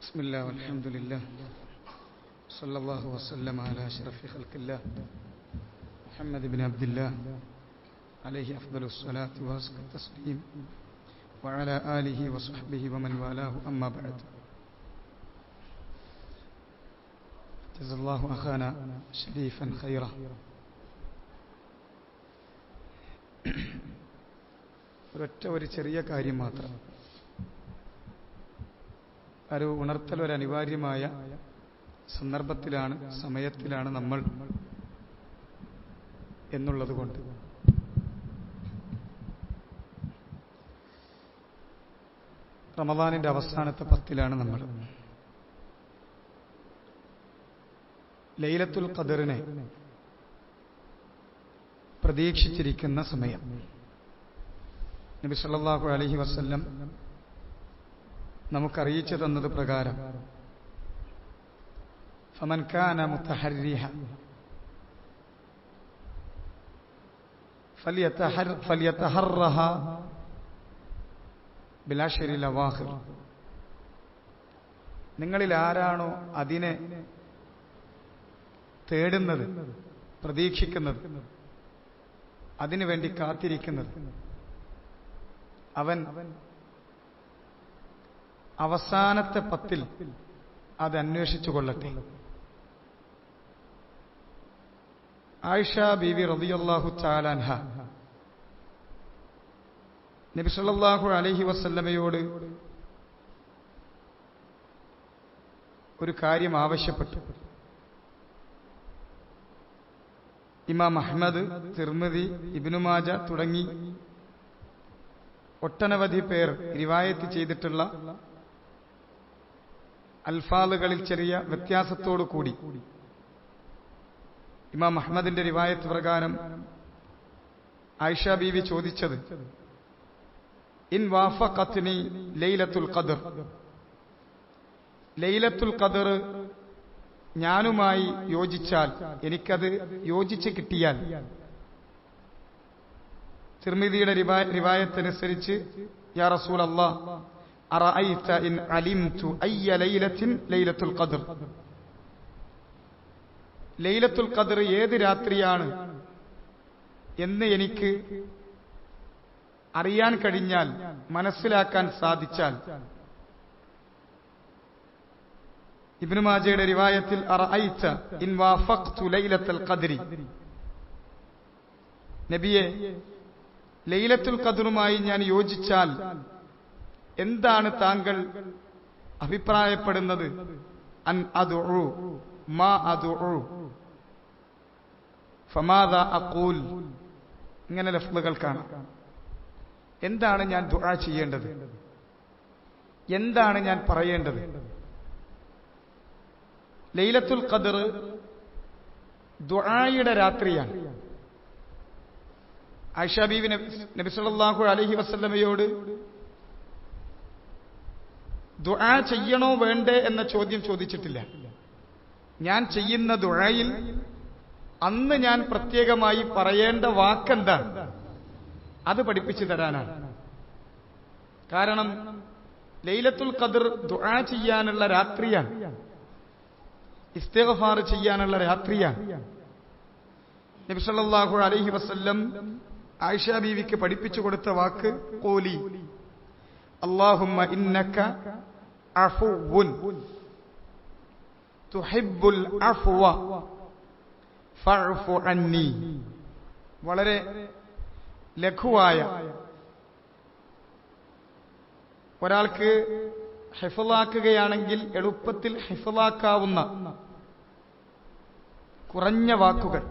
بسم الله والحمد لله صلى الله وسلم على أشرف خلق الله محمد بن عبد الله عليه أفضل الصلاة وأزكى التسليم وعلى آله وصحبه ومن والاه أما بعد جزا الله أخانا شريفا خيرا. ഒരു ചെറിയ കാര്യം മാത്രം, ഒരു ഉണർത്തൽ, ഒരു അനിവാര്യമായ സന്ദർഭത്തിലാണ്, സമയത്തിലാണ് നമ്മൾ എന്നുള്ളത് കൊണ്ട് റമദാനിന്റെ അവസാനത്തെ 10 നമ്മൾ. ലൈലത്തുൽ ഖദറിനെ പ്രതീക്ഷിച്ചിരിക്കുന്ന സമയം. നബി സല്ലല്ലാഹു അലൈഹി വസല്ലം നമുക്കറിയിച്ചു തന്നത് പ്രകാരം ഫമൻ കാന മുതഹർരിഹ ഫല്യതഹർറഹ ബിൽഅശ്റിൽ അവാഖിർ. നിങ്ങളിൽ ആരാണോ അതിനെ തേടുന്നത്, പ്രതീക്ഷിക്കുന്നത്, അതിനുവേണ്ടി കാത്തിരിക്കുന്നത്, അവൻ അവസാനത്തെ 10 അത് അന്വേഷിച്ചു കൊള്ളട്ടെ. ആയിഷ ബീവി റളിയല്ലാഹു തആല അൻഹ നബി സല്ലല്ലാഹു അലൈഹി വസല്ലമയോട് ഒരു കാര്യം ആവശ്യപ്പെട്ടു. ഇമാം അഹ്മദ്, തിർമിദി, ഇബ്നു മാജ തുടങ്ങി ഒട്ടനവധി പേർ റിവായത്ത് ചെയ്തിട്ടുള്ള അൽഫാലുകളിൽ ചെറിയ വ്യത്യാസത്തോടു കൂടി ഇമാം അഹ്മദിന്റെ റിവായത്ത് പ്രകാരം ആയിഷ ബീവി ചോദിച്ചത്, ഇൻ വാഫഖത്നി ലൈലത്തുൽ ഖദർ, ലൈലത്തുൽ ഖദർ ഞാനുമായി യോജിച്ചാൽ, എനിക്കത് യോജിച്ച് കിട്ടിയാൽ, തിർമിദിയുടെ റിവായത്തനുസരിച്ച്, യാ റസൂലല്ലാഹ് അറഅയ്ത ഇൻ അലിംതു അയ്യ ലൈലത്തിൻ ലൈലത്തുൽ ഖദർ, ലൈലത്തുൽ ഖദർ ഏത് രാത്രിയാണ് എന്ന് എനിക്ക് അറിയാൻ കഴിഞ്ഞാൽ, മനസ്സിലാക്കാൻ സാധിച്ചാൽ. ഇബ്നു മാജയുടെ റിവായത്തിൽ അറഅയ്ത ഇൻ വാഫഖ്തു ലൈലത്തുൽ ഖദ്രി, നബിയെ ലൈലത്തുൽ ഖദ്റുമായി ഞാൻ യോജിച്ചാൽ എന്താണ് താങ്കൾ അഭിപ്രായപ്പെടുന്നത്? അൻ അദ്ഉ മാ അദ്ഉ ഫമാദാ അഖൂൽ. ഇങ്ങനെ ലഫ്ളുകൾ കാണാം. എന്താണ് ഞാൻ ദുആ ചെയ്യേണ്ടത്, എന്താണ് ഞാൻ പറയേണ്ടത്? ലൈലത്തുൽ ഖദ്ർ ദുആയുടെ രാത്രിയാണ്. ആയിഷ ബീവി നബി സല്ലല്ലാഹു അലൈഹി വസല്ലമയോട് ദുആ ചെയ്യണോ വേണ്ടേ എന്ന ചോദ്യം ചോദിച്ചിട്ടില്ല. ഞാൻ ചെയ്യുന്ന ദുആയിൽ അന്ന് ഞാൻ പ്രത്യേകമായി പറയേണ്ട വാക്കെന്താണ്, അത് പഠിപ്പിച്ചു തരാനാണ്. കാരണം ലൈലത്തുൽ ഖദ്ർ ദുആ ചെയ്യാനുള്ള രാത്രിയാണ്, ഇസ്തിഗ്ഫാർ ചെയ്യാനുള്ള രാത്രിയാണ്. നബി സല്ലല്ലാഹു അലൈഹി വസല്ലം ആയിഷ ബീവിക്ക് പഠിപ്പിച്ചു കൊടുത്ത വാക്ക് ഖൂലി അല്ലാഹുമ്മ ഇന്നക അഫുവുൻ തുഹിബ്ബുൽ അഫ്വ ഫഅഫു അന്നി. വളരെ ലഘുവായ, ഒരാൾക്ക് ഹിഫ്ളാക്കുകയാണെങ്കിൽ എളുപ്പത്തിൽ ഹിഫ്ളാക്കാവുന്ന കുറഞ്ഞ വാക്കുകൾ,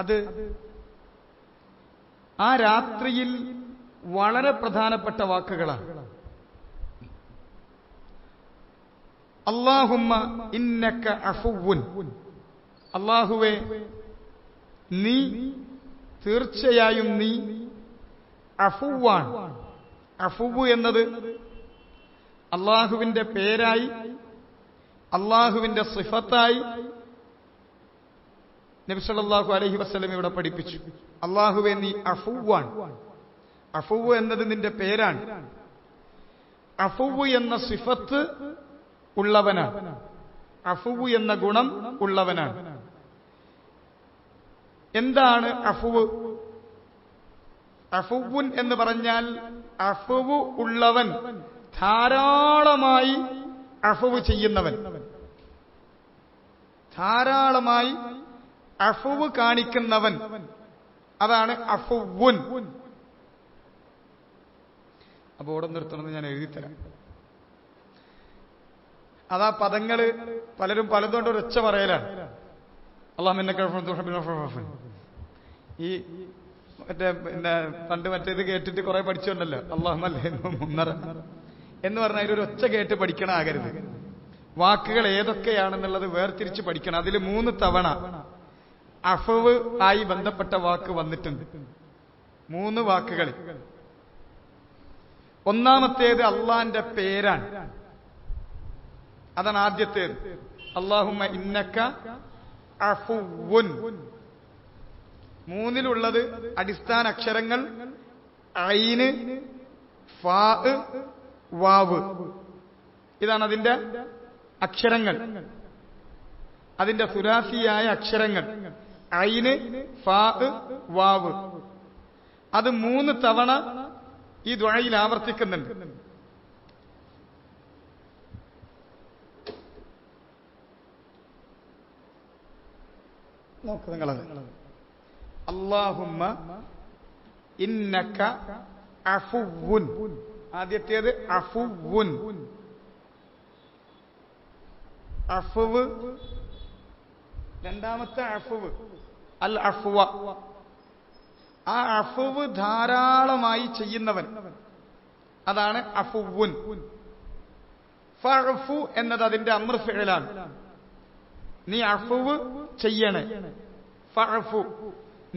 അത് ആ രാത്രിയിൽ വളരെ പ്രധാനപ്പെട്ട വാക്കുകളാണ്. അല്ലാഹുമ്മ ഇന്നക അഫുവുൻ, അല്ലാഹുവേ നീ തീർച്ചയായും നീ അഫുവാൻ. അഫുവ് എന്നത് അല്ലാഹുവിന്റെ പേരായി, അല്ലാഹുവിന്റെ സിഫത്തായി നബി സല്ലല്ലാഹു അലൈഹി വസല്ലം ഇവിടെ പഠിപ്പിച്ചു. അല്ലാഹുവേ നീ അഫുവാൻ. അഫുവ് എന്നത് നിന്റെ പേരാണ്. അഫുവ് എന്ന സിഫത്ത് ഉള്ളവനാണ്, അഫുവ് എന്ന ഗുണം ഉള്ളവനാണ്. എന്താണ് അഫുവ്? അഫുവുൻ എന്ന് പറഞ്ഞാൽ അഫുവ് ഉള്ളവൻ, ധാരാളമായി അഫുവ് ചെയ്യുന്നവൻ, ധാരാളമായി അഫുവ് കാണിക്കുന്നവൻ, അതാണ് അഫുവുൻ. അപ്പൊ ഓടെ നിർത്തണമെന്ന് ഞാൻ എഴുതിത്തരാം. അതാ പദങ്ങള് പലരും പലതുകൊണ്ട് ഒരൊച്ച പറയലാണ്. ഈ മറ്റേ പിന്നെ പണ്ട് മറ്റേത് കേട്ടിട്ട് കുറെ പഠിച്ചോണ്ടല്ലോ മുന്നറ എന്ന് പറഞ്ഞാൽ അതിലൊരു ഒച്ച കേട്ട് പഠിക്കണമാകരുത്. വാക്കുകൾ ഏതൊക്കെയാണെന്നുള്ളത് വേർതിരിച്ച് പഠിക്കണം. അതിൽ 3 തവണ അഫവ് ആയി ബന്ധപ്പെട്ട വാക്ക് വന്നിട്ടുണ്ട്, 3 വാക്കുകൾ. ഒന്നാമത്തേത് അള്ളാന്റെ പേരാണ്, അതാണ് ആദ്യത്തേത്. അല്ലാഹുമ്മ ഇന്നക അഫുവുൻ. 3-ലുള്ളത് അടിസ്ഥാന അക്ഷരങ്ങൾ ഐന്, ഫാ, വാവ്. ഇതാണ് അതിന്റെ അക്ഷരങ്ങൾ, അതിന്റെ സുലാസിയായ അക്ഷരങ്ങൾ ഐന്, ഫാ, വാവ്. അത് 3 തവണ ഈ ദുആയിൽ ആവർത്തിക്കുന്നുണ്ട്. നോക്ക് നിങ്ങളത്. അല്ലാഹുമ്മ ഇന്നക അഫുവുൻ. ആദ്യത്തേത് അഫുവുൻ, അഫുവ്. രണ്ടാമത്തെ അഫുവ് അൽ അഫ്വ, ആ അഫുവ് ധാരാളമായി ചെയ്യുന്നവൻ, അതാണ് അഫുവുൻ. ഫഅഫു എന്നത് അതിന്റെ അമ്ർ ഫിഅലാണ്. നീ അഫുവ് ചെയ്യണേ, ഫഅഫു,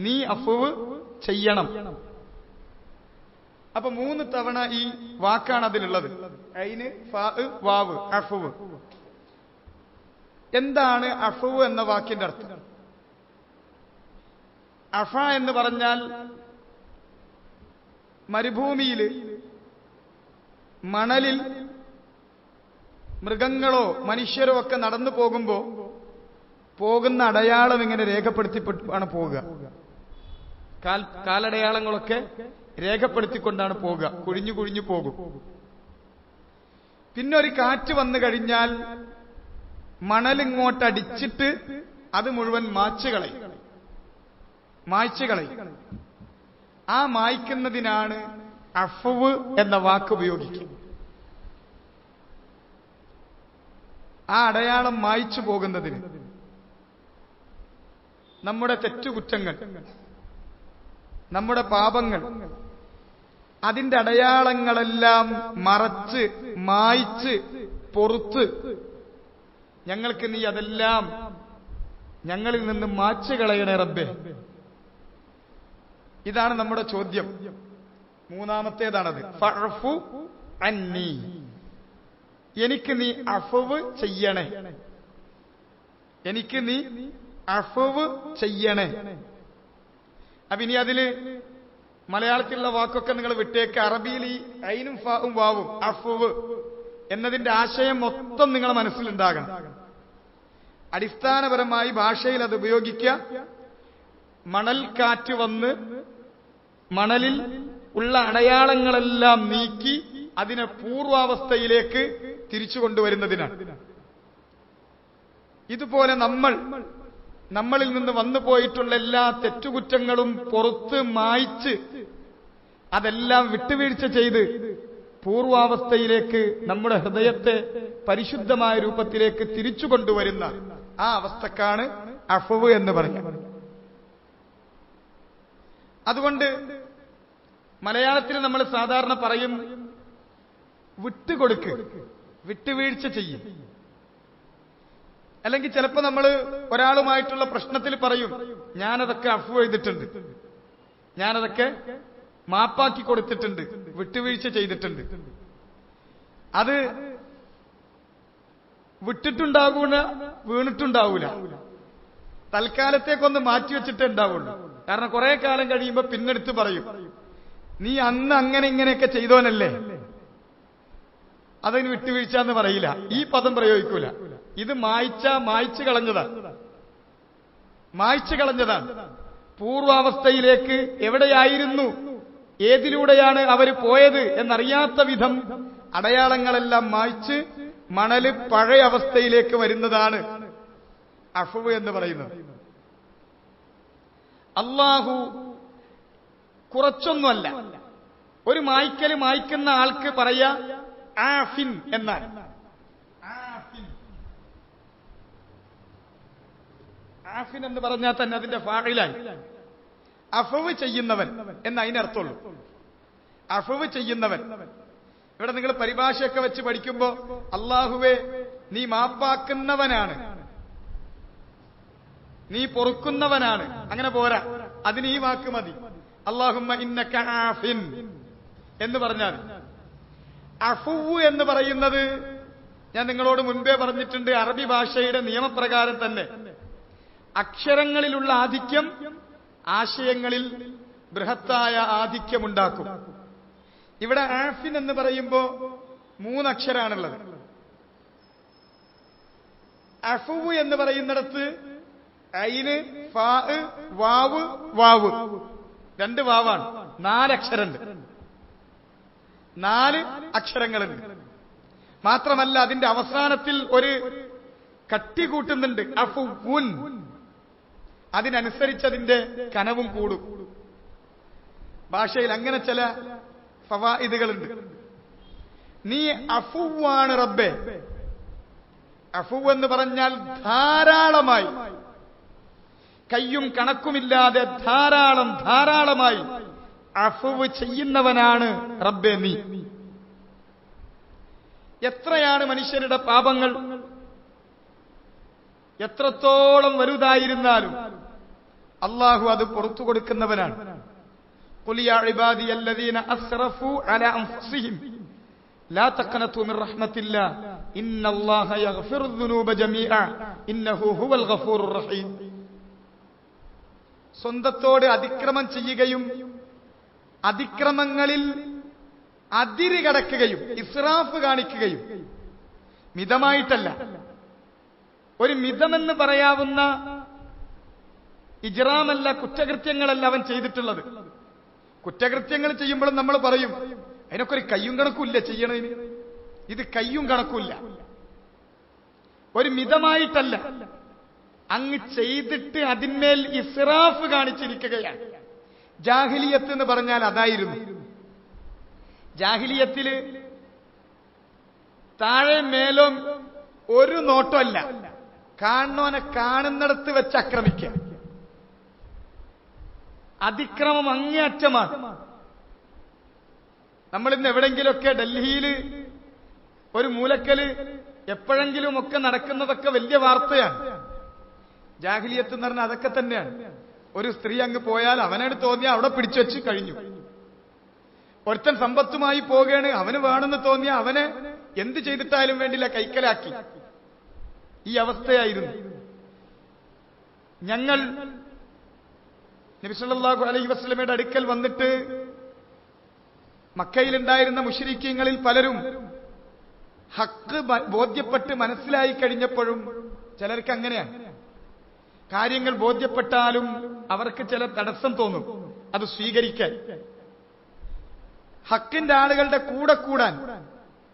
നീ അഫുവ് ചെയ്യണം. അപ്പൊ 3 തവണ ഈ വാക്കാണ് അതിലുള്ളത്, ഐന്, ഫാ, വാവ്, അഫുവ്. എന്താണ് അഫുവ് എന്ന വാക്കിന്റെ അർത്ഥം? അഫ എന്ന് പറഞ്ഞാൽ മരുഭൂമിയിൽ മണലിൽ മൃഗങ്ങളോ മനുഷ്യരോ ഒക്കെ നടന്നു പോകുമ്പോ പോകുന്ന അടയാളം ഇങ്ങനെ രേഖപ്പെടുത്തിയാണ് പോവുക. കാലടയാളങ്ങളൊക്കെ രേഖപ്പെടുത്തിക്കൊണ്ടാണ് പോവുക, കുഴിഞ്ഞു കുഴിഞ്ഞു പോകും. പിന്നെ ഒരു കാറ്റ് വന്നു കഴിഞ്ഞാൽ മണലിങ്ങോട്ടടിച്ചിട്ട് അത് മുഴുവൻ മായ്ച്ചു കളയും. ആ മായ്ക്കുന്നതിനാണ് അഫ്വ് എന്ന വാക്ക് ഉപയോഗിക്കുക. ആ അടയാളം മായ്ച്ചു പോകുന്നതിന് നമ്മുടെ തെറ്റുകുറ്റങ്ങൾ, നമ്മുടെ പാപങ്ങൾ, അതിന്റെ അടയാളങ്ങളെല്ലാം മറച്ച് മായ്ച്ച് പൊറുത്ത് ഞങ്ങൾക്ക് നീ അതെല്ലാം ഞങ്ങളിൽ നിന്ന് മായ്ച്ചു കളയണേ റബ്ബേ. ഇതാണ് നമ്മുടെ ചോദ്യം. 3-ാമത്തേതാണത്. ഫഅഫു അന്നി, എനിക്ക് നീ അഫവ് ചെയ്യണേ, എനിക്ക് നീ അഫവ് ചെയ്യണേ. അപ്പൊ ഇനി അതില് മലയാളത്തിലുള്ള വാക്കൊക്കെ നിങ്ങൾ വിട്ടേക്ക്. അറബിയിൽ ഈ ഐനും ഫാവും വാവും അഫവ് എന്നതിന്റെ ആശയം മൊത്തം നിങ്ങളെ മനസ്സിലുണ്ടാകണം. അടിസ്ഥാനപരമായി ഭാഷയിൽ അത് ഉപയോഗിക്കുക. മണൽ കാറ്റ് വന്ന് മണലിൽ ഉള്ള അടയാളങ്ങളെല്ലാം നീക്കി അതിനെ പൂർവാവസ്ഥയിലേക്ക് തിരിച്ചു കൊണ്ടുവരുന്നതിനാണ്. ഇതുപോലെ നമ്മളിൽ നിന്ന് വന്നു പോയിട്ടുള്ള എല്ലാ തെറ്റുകുറ്റങ്ങളും പുറത്ത് മായ്ച്ച് അതെല്ലാം വിട്ടുവീഴ്ച ചെയ്ത് പൂർവാവസ്ഥയിലേക്ക് നമ്മുടെ ഹൃദയത്തെ പരിശുദ്ധമായ രൂപത്തിലേക്ക് തിരിച്ചു കൊണ്ടുവരുന്ന ആ അവസ്ഥക്കാണ് അഫ്വ് എന്ന് പറയുന്നത്. അതുകൊണ്ട് മലയാളത്തിൽ നമ്മൾ സാധാരണ പറയും വിട്ടുകൊടുക്ക്, വിട്ടുവീഴ്ച ചെയ്യും. അല്ലെങ്കിൽ ചിലപ്പോൾ നമ്മൾ ഒരാളുമായിട്ടുള്ള പ്രശ്നത്തിൽ പറയും ഞാനതൊക്കെ അഫ്വ് ചെയ്തിട്ടുണ്ട്, ഞാനതൊക്കെ മാപ്പാക്കി കൊടുത്തിട്ടുണ്ട്, വിട്ടുവീഴ്ച ചെയ്തിട്ടുണ്ട്. അത് വിട്ടിട്ടുണ്ടാകൂല, വീണിട്ടുണ്ടാവൂല. തൽക്കാലത്തേക്കൊന്ന് മാറ്റിവെച്ചിട്ടേ ഉണ്ടാവുള്ളൂ. കാരണം കുറെ കാലം കഴിയുമ്പോൾ പിന്നെടുത്ത് പറയും നീ അന്ന് അങ്ങനെ ഇങ്ങനെയൊക്കെ ചെയ്തോനല്ലേ, അതിന് വിട്ടുവീഴ്ച എന്ന് പറയില്ല, ഈ പദം പ്രയോഗിക്കൂല. ഇത് മായ്ച്ചു കളഞ്ഞതാണ്. പൂർവാവസ്ഥയിലേക്ക് എവിടെയായിരുന്നു, ഏതിലൂടെയാണ് അവർ പോയത് എന്നറിയാത്ത വിധം അടയാളങ്ങളെല്ലാം മായ്ച്ച് മണല് പഴയ അവസ്ഥയിലേക്ക് വരുന്നതാണ് അഫ്വ് എന്ന് പറയുന്നത്. അല്ലാഹു കുറച്ചൊന്നുമല്ല, ഒരു മായ്ക്കുന്ന ആൾക്ക് പറയാ ആഫിൻ എന്നാണ്. ആഫിൻ എന്ന് പറഞ്ഞാൽ തന്നെ അതിന്റെ ഫാഇലായി അഫ്വ് ചെയ്യുന്നവൻ എന്ന് അതിനർത്ഥമുള്ളൂ. അഫ്വ് ചെയ്യുന്നവൻ. ഇവിടെ നിങ്ങൾ പരിഭാഷയൊക്കെ വെച്ച് പഠിക്കുമ്പോ അല്ലാഹുവേ നീ മാപ്പാക്കുന്നവനാണ്, നീ പൊറുക്കുന്നവനാണ്, അങ്ങനെ പോരാ, അതിന് ഈ വാക്ക് മതി. അല്ലാഹുമ്മ ഇന്നക ആഫിൻ എന്ന് പറഞ്ഞാൽ. അഫ്വ് എന്ന് പറയുന്നത് ഞാൻ നിങ്ങളോട് മുൻപേ പറഞ്ഞിട്ടുണ്ട്, അറബി ഭാഷയുടെ നിയമപ്രകാരം തന്നെ അക്ഷരങ്ങളിലുള്ള ആധിക്യം ആശയങ്ങളിൽ ബൃഹത്തായ ആധിക്യമുണ്ടാക്കും. ഇവിടെ ആഫിൻ എന്ന് പറയുമ്പോ 3 അക്ഷരാണുള്ളത്. അഫ്വ് എന്ന് പറയുന്നിടത്ത് ഐന്, ഫാ, വാവ്, വാവ്, 2 വാവാണ്, 4 അക്ഷരമുണ്ട്. 4 അക്ഷരങ്ങളുണ്ട്. മാത്രമല്ല അതിന്റെ അവസാനത്തിൽ ഒരു കട്ടി കൂട്ടുന്നുണ്ട്, അഫ്വുൻ. അതിനനുസരിച്ച് അതിന്റെ കനവും കൂടും. ഭാഷയിൽ അങ്ങനെ ചില ഫവായിദുകളുണ്ട്. നീ അഫുവാണ് റബ്ബേ. അഫു എന്ന് പറഞ്ഞാൽ ധാരാളമായി, കയ്യും കണക്കുമില്ലാതെ ധാരാളമായി അഫുവ് ചെയ്യുന്നവനാണ് റബ്ബേ നീ. എത്രയാണ് മനുഷ്യരുടെ പാപങ്ങൾ എത്രത്തോളം വലുതായിരുന്നാലും അല്ലാഹു അത് പുറത്തു കൊടുക്കുന്നവനാണ്. ഖുൽ യാ ഇബാദിയല്ലദീന അസ്റഫു അലാ അൻഫുസിഹിം ലാ തഖ്നതു മിർ റഹ്മത്തില്ലാ ഇന്നല്ലാഹ യഗ്ഫിറുദ് ദുനൂബ ജമീഅ ഇന്നഹു ഹുവൽ ഗഫൂറുർ റഹീം. സ്വന്തത്തോട് അതിക്രമം ചെയ്യുകയും അതിക്രമങ്ങളിൽ അതിര് കടക്കുകയും ഇസ്റാഫ് കാണിക്കുകയും, മിതമായിട്ടല്ല, ഒരു മിതമെന്ന് പറയാവുന്ന ഇജ്റാമല്ല, കുറ്റകൃത്യങ്ങളല്ല അവൻ ചെയ്തിട്ടുള്ളത്. കുറ്റകൃത്യങ്ങൾ ചെയ്യുമ്പോഴും നമ്മൾ പറയും അതിനൊക്കെ ഒരു കയ്യും കണക്കുമില്ല ചെയ്യണതിന്, ഇത് കയ്യും കണക്കുമില്ല. ഒരു മിതമായിട്ടല്ല, അങ്ങ് ചെയ്തിട്ട് അതിന്മേൽ ഇസ്റാഫ് കാണിച്ചിരിക്കുകയാണ്. ജാഹിലിയത്ത് എന്ന് പറഞ്ഞാൽ അതായിരുന്നു. ജാഹിലിയത്തില് താഴെ മേലോ ഒരു നോട്ടമല്ല, കാണുന്നവനെ കാണുന്നിടത്ത് വെച്ച് ആക്രമിക്കുക. അതിക്രമം അങ്ങേയറ്റമാണ്. നമ്മളിന്ന് എവിടെങ്കിലുമൊക്കെ ഡൽഹിയിൽ ഒരു മൂലക്കല് എപ്പോഴെങ്കിലും ഒക്കെ നടക്കുന്നതൊക്കെ വലിയ വാർത്തയാണ്. ജാഹിലിയത്ത് എന്ന് പറഞ്ഞാൽ അതൊക്കെ തന്നെയാണ്. ഒരു സ്ത്രീ അങ്ങ് പോയാൽ അവനോട് തോന്നിയാൽ അവിടെ പിടിച്ചു വെച്ച് കഴിഞ്ഞു. ഒരുത്തൻ സമ്പത്തുമായി പോവുകയാണ്, അവന് വേണമെന്ന് തോന്നിയാൽ അവനെ എന്ത് ചെയ്തിട്ടായാലും വേണ്ടില്ല കൈക്കലാക്കി. ഈ അവസ്ഥയായിരുന്നു. ഞങ്ങൾ നബി സല്ലല്ലാഹു അലൈഹി വസല്ലമയുടെ അടുക്കൽ വന്നിട്ട് മക്കയിലുണ്ടായിരുന്ന മുശ്രിക്കീങ്ങളിൽ പലരും ഹക്ക് ബോധ്യപ്പെട്ട് മനസ്സിലായി കഴിഞ്ഞപ്പോഴും, ചിലർക്ക് അങ്ങനെയാണ്, കാര്യങ്ങൾ ബോധ്യപ്പെട്ടാലും അവർക്ക് ചില തടസ്സം തോന്നും അത് സ്വീകരിക്കാൻ. ഹക്കിന്റെ ആളുകളുടെ കൂടെ കൂടാൻ.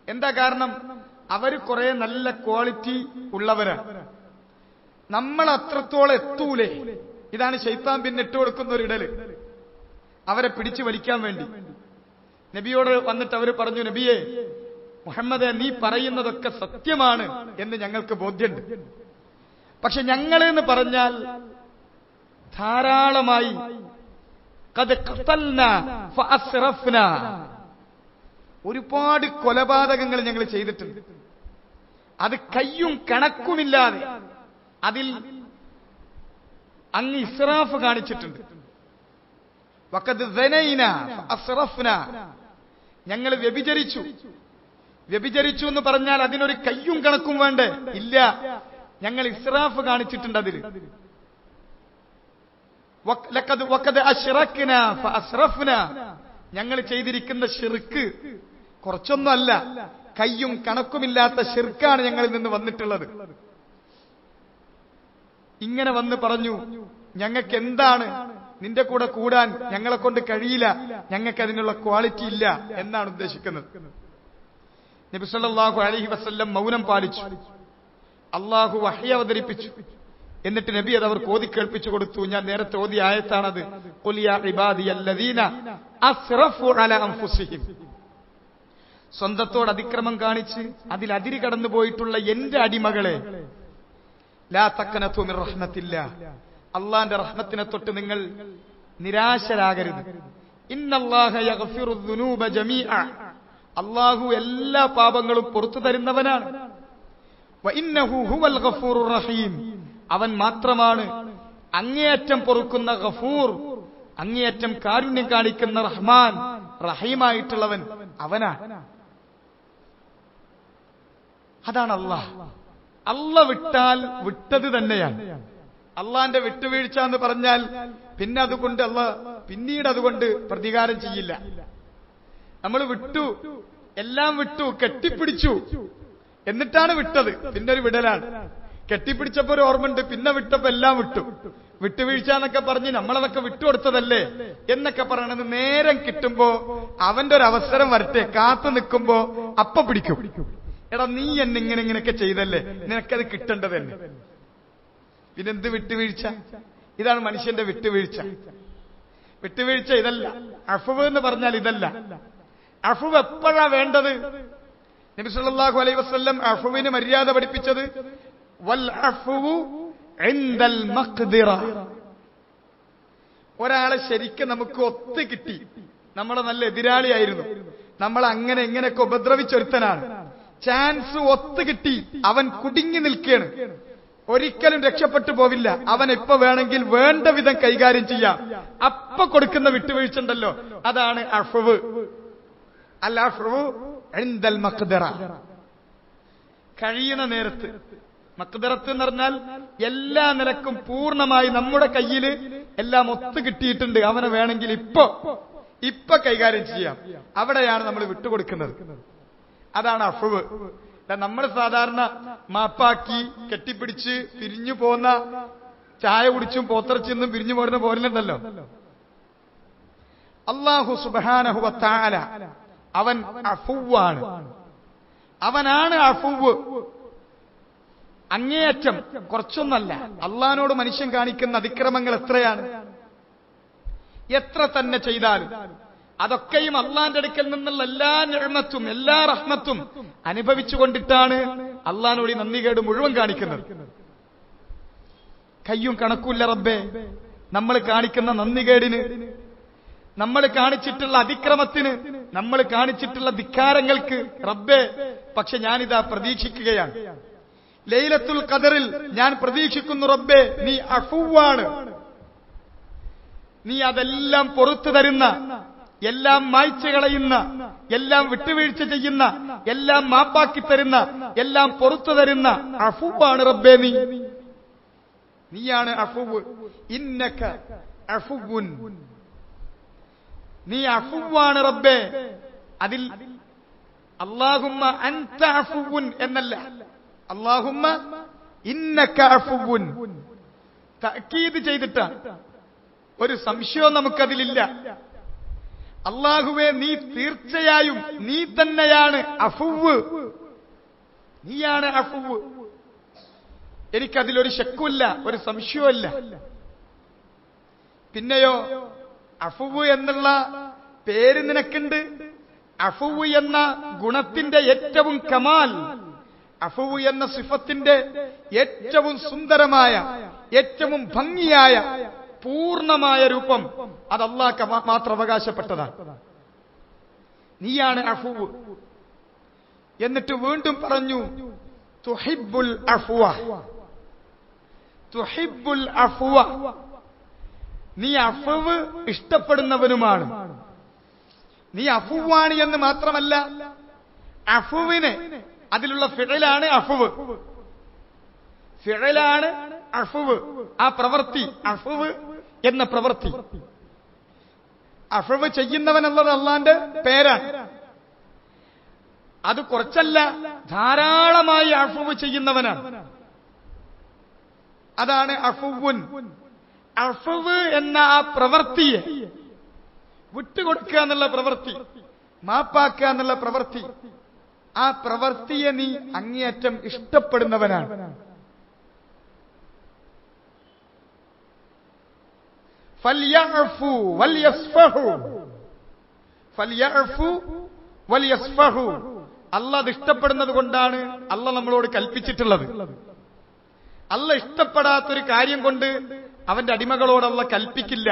എന്താ കാരണം? അവർ കുറെ നല്ല ക്വാളിറ്റി ഉള്ളവരാണ്. നമ്മൾ അത്രത്തോളം എത്തൂലേ. ഇതാണ് ശൈത്താൻ പിന്നെ ഇട്ടുകൊടുക്കുന്ന ഒരു ഇടല്, അവരെ പിടിച്ചു വലിക്കാൻ വേണ്ടി. നബിയോട് വന്നിട്ട് അവർ പറഞ്ഞു, നബിയെ മുഹമ്മദേ, നീ പറയുന്നതൊക്കെ സത്യമാണ് എന്ന് ഞങ്ങൾക്ക് ബോധ്യമുണ്ട്. പക്ഷെ ഞങ്ങൾ എന്ന് പറഞ്ഞാൽ ധാരാളമായി ഒരുപാട് കൊലപാതകങ്ങൾ ഞങ്ങൾ ചെയ്തിട്ടുണ്ട്. അത് കയ്യും കണക്കുമില്ലാതെ അതിൽ അങ്ങ് ഇസ്റാഫ് കാണിച്ചിട്ടുണ്ട്. ഞങ്ങൾ വ്യഭിചരിച്ചു എന്ന് പറഞ്ഞാൽ അതിനൊരു കയ്യും കണക്കും വേണ്ടേ? ഇല്ല, ഞങ്ങൾ ഇസ്റാഫ് കാണിച്ചിട്ടുണ്ട് അതിൽ. ഞങ്ങൾ ചെയ്തിരിക്കുന്ന ശിർക്ക് കുറച്ചൊന്നുമല്ല, കയ്യും കണക്കുമില്ലാത്ത ശിർക്കാണ് ഞങ്ങളിൽ നിന്ന് വന്നിട്ടുള്ളത്. ഇങ്ങനെ വന്ന് പറഞ്ഞു, ഞങ്ങൾക്ക് എന്താണ് നിന്റെ കൂടെ കൂടാൻ ഞങ്ങളെ കൊണ്ട് കഴിയില്ല, ഞങ്ങൾക്ക് അതിനുള്ള ക്വാളിറ്റി ഇല്ല എന്നാണ് ഉദ്ദേശിക്കുന്നത്. നബി സല്ലല്ലാഹു അലൈഹി വസല്ലം മൗനം പാലിച്ചു. അള്ളാഹു വഹ്യ് അവതരിപ്പിച്ചു. എന്നിട്ട് നബി അത് അവർക്ക് ഓതി കേൾപ്പിച്ചു കൊടുത്തു. ഞാൻ നേരത്തെ ഓതിയ ആയത്താണത്. ഖുൽ യാ ഇബാദിയല്ലദീന അസ്റഫു അലാ അൻഫുസിഹിം. സ്വന്തത്തോട് അതിക്രമം കാണിച്ച് അതിൽ അതിരി കടന്നു പോയിട്ടുള്ള എന്റെ അടിമകളെ, ലാ തഖ്നതു മിർ റഹ്മത്തില്ലാ, അള്ളാന്റെ റഹ്മത്തിനെ തൊട്ട് നിങ്ങൾ നിരാശരാകരുത്. ഇന്നല്ലാഹ യഗ്ഫിറു ദുനൂബ ജമീഅ, അള്ളാഹു എല്ലാ പാപങ്ങളും പുറത്തു തരുന്നവനാണ്. വഇന്നഹു ഹുവൽ ഗഫൂറുർ റഹീം, അവൻ മാത്രമാണ് അങ്ങേയറ്റം പൊറുക്കുന്ന ഗഫൂർ, അങ്ങേയറ്റം കാരുണ്യം കാണിക്കുന്ന റഹ്മാൻ, റഹീമായിട്ടുള്ളവൻ അവനാണ്. അതാണ് അള്ളാഹ്. അള്ളാഹ് വിട്ടാൽ വിട്ടത് തന്നെയാണ്. അള്ളാന്റെ വിട്ടുവീഴ്ച എന്ന് പറഞ്ഞാൽ പിന്നെ അതുകൊണ്ട് പിന്നീട് അതുകൊണ്ട് പ്രതികാരം ചെയ്യില്ല. നമ്മൾ വിട്ടു, എല്ലാം വിട്ടു, കെട്ടിപ്പിടിച്ചു, എന്നിട്ടാണ് വിട്ടത്. പിന്നെ ഒരു വിടലാണ്. കെട്ടിപ്പിടിച്ചപ്പോ ഒരു ഓർമ്മയുണ്ട്, പിന്നെ വിട്ടപ്പോ എല്ലാം വിട്ടു. വിട്ടുവീഴ്ച എന്നൊക്കെ പറഞ്ഞ് നമ്മളതൊക്കെ വിട്ടുകൊടുത്തതല്ലേ എന്നൊക്കെ പറയണത് നേരം കിട്ടുമ്പോ അവന്റെ ഒരു അവസരം വരട്ടെ കാത്തു നിൽക്കുമ്പോ അപ്പ പിടിക്കും. എടാ നീ എന്നെ ഇങ്ങനെയൊക്കെ ചെയ്തല്ലേ, നിനക്കത് കിട്ടേണ്ടത് തന്നെ. പിന്നെന്ത് വിട്ടുവീഴ്ച? ഇതാണ് മനുഷ്യന്റെ വിട്ടുവീഴ്ച. വിട്ടുവീഴ്ച ഇതല്ല. അഫ്വ് എന്ന് പറഞ്ഞാൽ ഇതല്ല. അഫ്വ് എപ്പോഴാ വേണ്ടത്? നബി സല്ലല്ലാഹു അലൈഹി വസല്ലം അഫ്വിന് മര്യാദ പഠിപ്പിച്ചത് വൽ അഫ്വു ഇൻദൽ മഖ്ദിറ. ഒരാളെ ശരിക്കും നമുക്ക് ഒത്തു കിട്ടി, നമ്മുടെ നല്ല എതിരാളിയായിരുന്നു, നമ്മൾ അങ്ങനെ ഇങ്ങനെയൊക്കെ ഉപദ്രവിച്ചൊരുത്തനാണ്, ചാൻസ് ഒത്തു കിട്ടി, അവൻ കുടുങ്ങി നിൽക്കുകയാണ്, ഒരിക്കലും രക്ഷപ്പെട്ടു പോവില്ല, അവൻ ഇപ്പൊ വേണമെങ്കിൽ വേണ്ട വിധം കൈകാര്യം ചെയ്യാം, അപ്പൊ കൊടുക്കുന്ന വിട്ടുവീഴ്ച ഉണ്ടല്ലോ, അതാണ് അഫ്വ്. അൽ അഫ്വു ഇൻദൽ മഖ്ദിറ, കഴിയുന്ന നേരത്ത്. മഖ്ദിറത്ത് എന്ന് പറഞ്ഞാൽ എല്ലാ നിലക്കും പൂർണ്ണമായി നമ്മുടെ കയ്യിൽ എല്ലാം ഒത്തു കിട്ടിയിട്ടുണ്ട്, അവനെ വേണമെങ്കിൽ ഇപ്പൊ കൈകാര്യം ചെയ്യാം, അവിടെയാണ് നമ്മൾ വിട്ടുകൊടുക്കുന്നത്. അതാണ് അഫ്വ്. നമ്മൾ സാധാരണ മാപ്പാക്കി കെട്ടിപ്പിടിച്ച് പിരിഞ്ഞു പോന്ന, ചായ കുടിച്ചും പോത്തിറച്ചിന്നും പിരിഞ്ഞു പോരുന്ന പോലുണ്ടല്ലോ. അല്ലാഹു സുബ്ഹാനഹു വ തആല അവൻ അഫ്വാണ്, അവനാണ് അഫ്വ്. അങ്ങേയറ്റം, കുറച്ചൊന്നല്ല. അള്ളാഹിനോട് മനുഷ്യൻ കാണിക്കുന്ന അതിക്രമങ്ങൾ എത്രയാണ്, എത്ര തന്നെ ചെയ്താലും അതൊക്കെയും അള്ളാന്റെ അടുക്കൽ നിന്നുള്ള എല്ലാ നിഅമത്തും എല്ലാ റഹ്മത്തും അനുഭവിച്ചുകൊണ്ടിട്ടാണ് അള്ളാഹിനോട് ഈ നന്ദികേട് മുഴുവൻ കാണിക്കുന്നത്. കയ്യും കണക്കൂല്ല റബ്ബേ നമ്മൾ കാണിക്കുന്ന നന്ദികേടിന്, നമ്മൾ കാണിച്ചിട്ടുള്ള അതിക്രമത്തിന്, നമ്മൾ കാണിച്ചിട്ടുള്ള ധിക്കാരങ്ങൾക്ക് റബ്ബേ. പക്ഷെ ഞാനിതാ പ്രതീക്ഷിക്കുകയാണ്, ലൈലത്തുൽ ഖദറിൽ ഞാൻ പ്രതീക്ഷിക്കുന്നു റബ്ബേ, നീ അഫ്വാണ്, നീ അതെല്ലാം പുറത്തു തരുന്ന, എല്ലാം മായ്ച്ചു കളയുന്ന, എല്ലാം വിട്ടുവീഴ്ച ചെയ്യുന്ന, എല്ലാം മാപ്പാക്കി തരുന്ന, എല്ലാം പുറത്തു തരുന്ന അഫ്വാണ് റബ്ബേ, നീയാണ് അഫ്വ്. ഇന്നക അഫ്വുൻ, നീ അഫ്വാണ് റബ്ബേ. അതിൽ അല്ലാഹുമ്മ അൻത അഫ്വുൻ എന്നല്ല, അല്ലാഹുമ്മ ഇന്നക അഫ്വുൻ തഅക്കീദ് ചെയ്തിട്ടാണ്. ഒരു സംശയവും നമുക്കതിലില്ല. അല്ലാഹുവേ നീ തീർച്ചയായും നീ തന്നെയാണ് അഫ്വ്, നീയാണ് അഫ്വ്. എനിക്കതിലൊരു ശക്കുമില്ല, ഒരു സംശയവുമില്ല. പിന്നെയോ അഫ്വ് എന്നുള്ള പേര് നിനക്കുണ്ട്, അഫ്വ് എന്ന ഗുണത്തിന്റെ ഏറ്റവും കമാൽ, അഫ്വ് എന്ന സിഫത്തിന്റെ ഏറ്റവും സുന്ദരമായ, ഏറ്റവും ഭംഗിയായ, പൂർണ്ണമായ രൂപം അത് അല്ലാഹ് മാത്രം അവകാശപ്പെട്ടതാണ്. നീയാണ് അഫ്വ്. എന്നിട്ട് വീണ്ടും പറഞ്ഞു തുഹിബ്ബുൽ അഫ്വ, തുഹിബ്ബുൽ അഫ്വ, നീ അഫ്വ് ഇഷ്ടപ്പെടുന്നവനുമാണ്. നീ അഫ്വാണ് എന്ന് മാത്രമല്ല, അഫ്വിനെ അതിലുള്ള ഫിഅലാണ് അഫ്വ്, ഫിഅലാണ് അഫ്വ്, ആ പ്രവൃത്തി, അഫ്വ് എന്ന പ്രവൃത്തി. അഫ്വ് ചെയ്യുന്നവൻ എന്നുള്ളത് അള്ളാന്റെ പേരാണ്. അത് കുറച്ചല്ല, ധാരാളമായി അഫ്വ് ചെയ്യുന്നവനാണ്. അതാണ് അഫ്വുൻ. അഫ്വ് എന്ന ആ പ്രവൃത്തിയെ, വിട്ടുകൊടുക്കുക എന്നുള്ള പ്രവൃത്തി, മാപ്പാക്കുക എന്നുള്ള പ്രവൃത്തി, ആ പ്രവൃത്തിയെ നീ അങ്ങേയറ്റം ഇഷ്ടപ്പെടുന്നവനാണ്. ഫൽയഅഫു വൽയസ്ഫഹു, ഫൽയഅഫു വൽയസ്ഫഹു. അല്ലാഹ് അത് ഇഷ്ടപ്പെടുന്നത് കൊണ്ടാണ് അല്ലാഹ് നമ്മളോട് കൽപ്പിച്ചിട്ടുള്ളത്. അല്ലാഹ് ഇഷ്ടപ്പെടാത്തൊരു കാര്യം കൊണ്ട് അവന്റെ അടിമകളോട് അല്ലാഹ് കൽപ്പിക്കില്ല.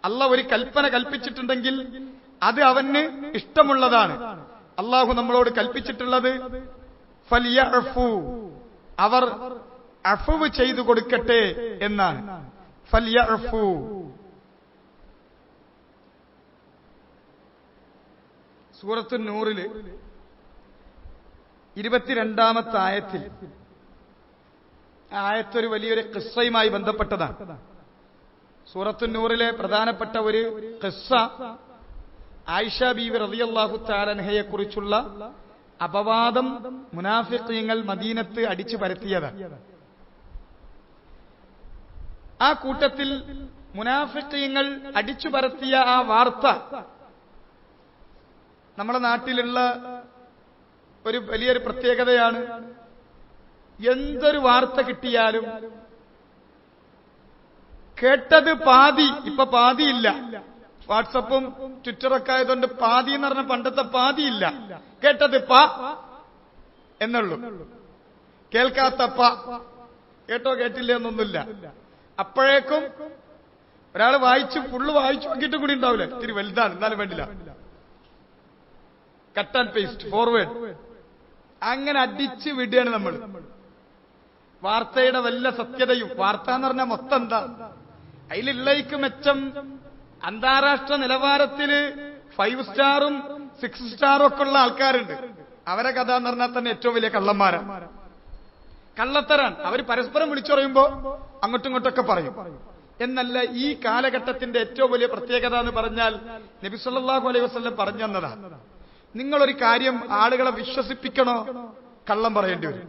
അല്ലാഹ് ഒരു കൽപ്പന കൽപ്പിച്ചിട്ടുണ്ടെങ്കിൽ അത് അവന് ഇഷ്ടമുള്ളതാണ്. അല്ലാഹു നമ്മളോട് കൽപ്പിച്ചിട്ടുള്ളത് ഫൽയഅഫു, അവർ അഫ്വ് ചെയ്തു കൊടുക്കട്ടെ എന്നാണ്. ഫൽയഅഫു. സൂറത്തുൻ നൂറിൽ 22-ാമത്തെ ആയത്തിൽ, ആയത്തൊരു വലിയൊരു ഖിസ്സയുമായി ബന്ധപ്പെട്ടതാണ്. സൂറത്തുൻ നൂറിലെ പ്രധാനപ്പെട്ട ഒരു ഖിസ്സ ആയിഷ ബീവി റളിയല്ലാഹു തആല അൻഹയെ കുറിച്ചുള്ള അപവാദം മുനാഫിഖീങ്ങൾ മദീനത്ത് അടിച്ചു പരത്തിയതാണ്. ആ കൂട്ടത്തിൽ മുനാഫിഖീങ്ങൾ അടിച്ചു പരത്തിയ ആ വാർത്ത നമ്മുടെ നാട്ടിലുള്ള ഒരു വലിയൊരു പ്രത്യേകതയാണ്. എന്തൊരു വാർത്ത കിട്ടിയാലും കേട്ടത് പാതി, ഇപ്പൊ പാതിയില്ല. വാട്സപ്പും ട്വിറ്ററൊക്കെ ആയതുകൊണ്ട് പാതി എന്ന് പറഞ്ഞ പണ്ടത്തെ പാതിയില്ല. കേട്ടത് പ എന്നുള്ളൂ, കേൾക്കാത്ത പ. കേട്ടോ കേട്ടില്ല എന്നൊന്നുമില്ല. അപ്പോഴേക്കും ഒരാൾ വായിച്ചു, ഫുള്ള് വായിച്ചു നോക്കിയിട്ടും കൂടി ഉണ്ടാവില്ല. ഇത്തിരി വലുതാണ് എന്നാലും വേണ്ടില്ല, കട്ട് ആൻഡ് പേസ്റ്റ്, ഫോർവേഡ്, അങ്ങനെ അടിച്ച് വിടുകയാണ് നമ്മൾ. വാർത്തയുടെ വല്ല സത്യതയും, വാർത്ത എന്ന് പറഞ്ഞാൽ മൊത്തം എന്താ, അതിലുള്ളയ്ക്ക് മെച്ചം അന്താരാഷ്ട്ര നിലവാരത്തില് 5 സ്റ്റാറും 6 സ്റ്റാറും ഒക്കെ ഉള്ള ആൾക്കാരുണ്ട്. അവരെ കഥ എന്ന് പറഞ്ഞാൽ തന്നെ ഏറ്റവും വലിയ കള്ളന്മാരാണ്, കള്ളത്തരാണ്. അവർ പരസ്പരം വിളിച്ചു പറയുമ്പോ അങ്ങോട്ടും ഇങ്ങോട്ടൊക്കെ പറയും. എന്നല്ല, ഈ കാലഘട്ടത്തിന്റെ ഏറ്റവും വലിയ പ്രത്യേകത എന്ന് പറഞ്ഞാൽ നബി സല്ലല്ലാഹു അലൈഹി വസല്ലം പറഞ്ഞു തന്നതാ. നിങ്ങളൊരു കാര്യം ആളുകളെ വിശ്വസിപ്പിക്കണോ, കള്ളം പറയേണ്ടി വരും.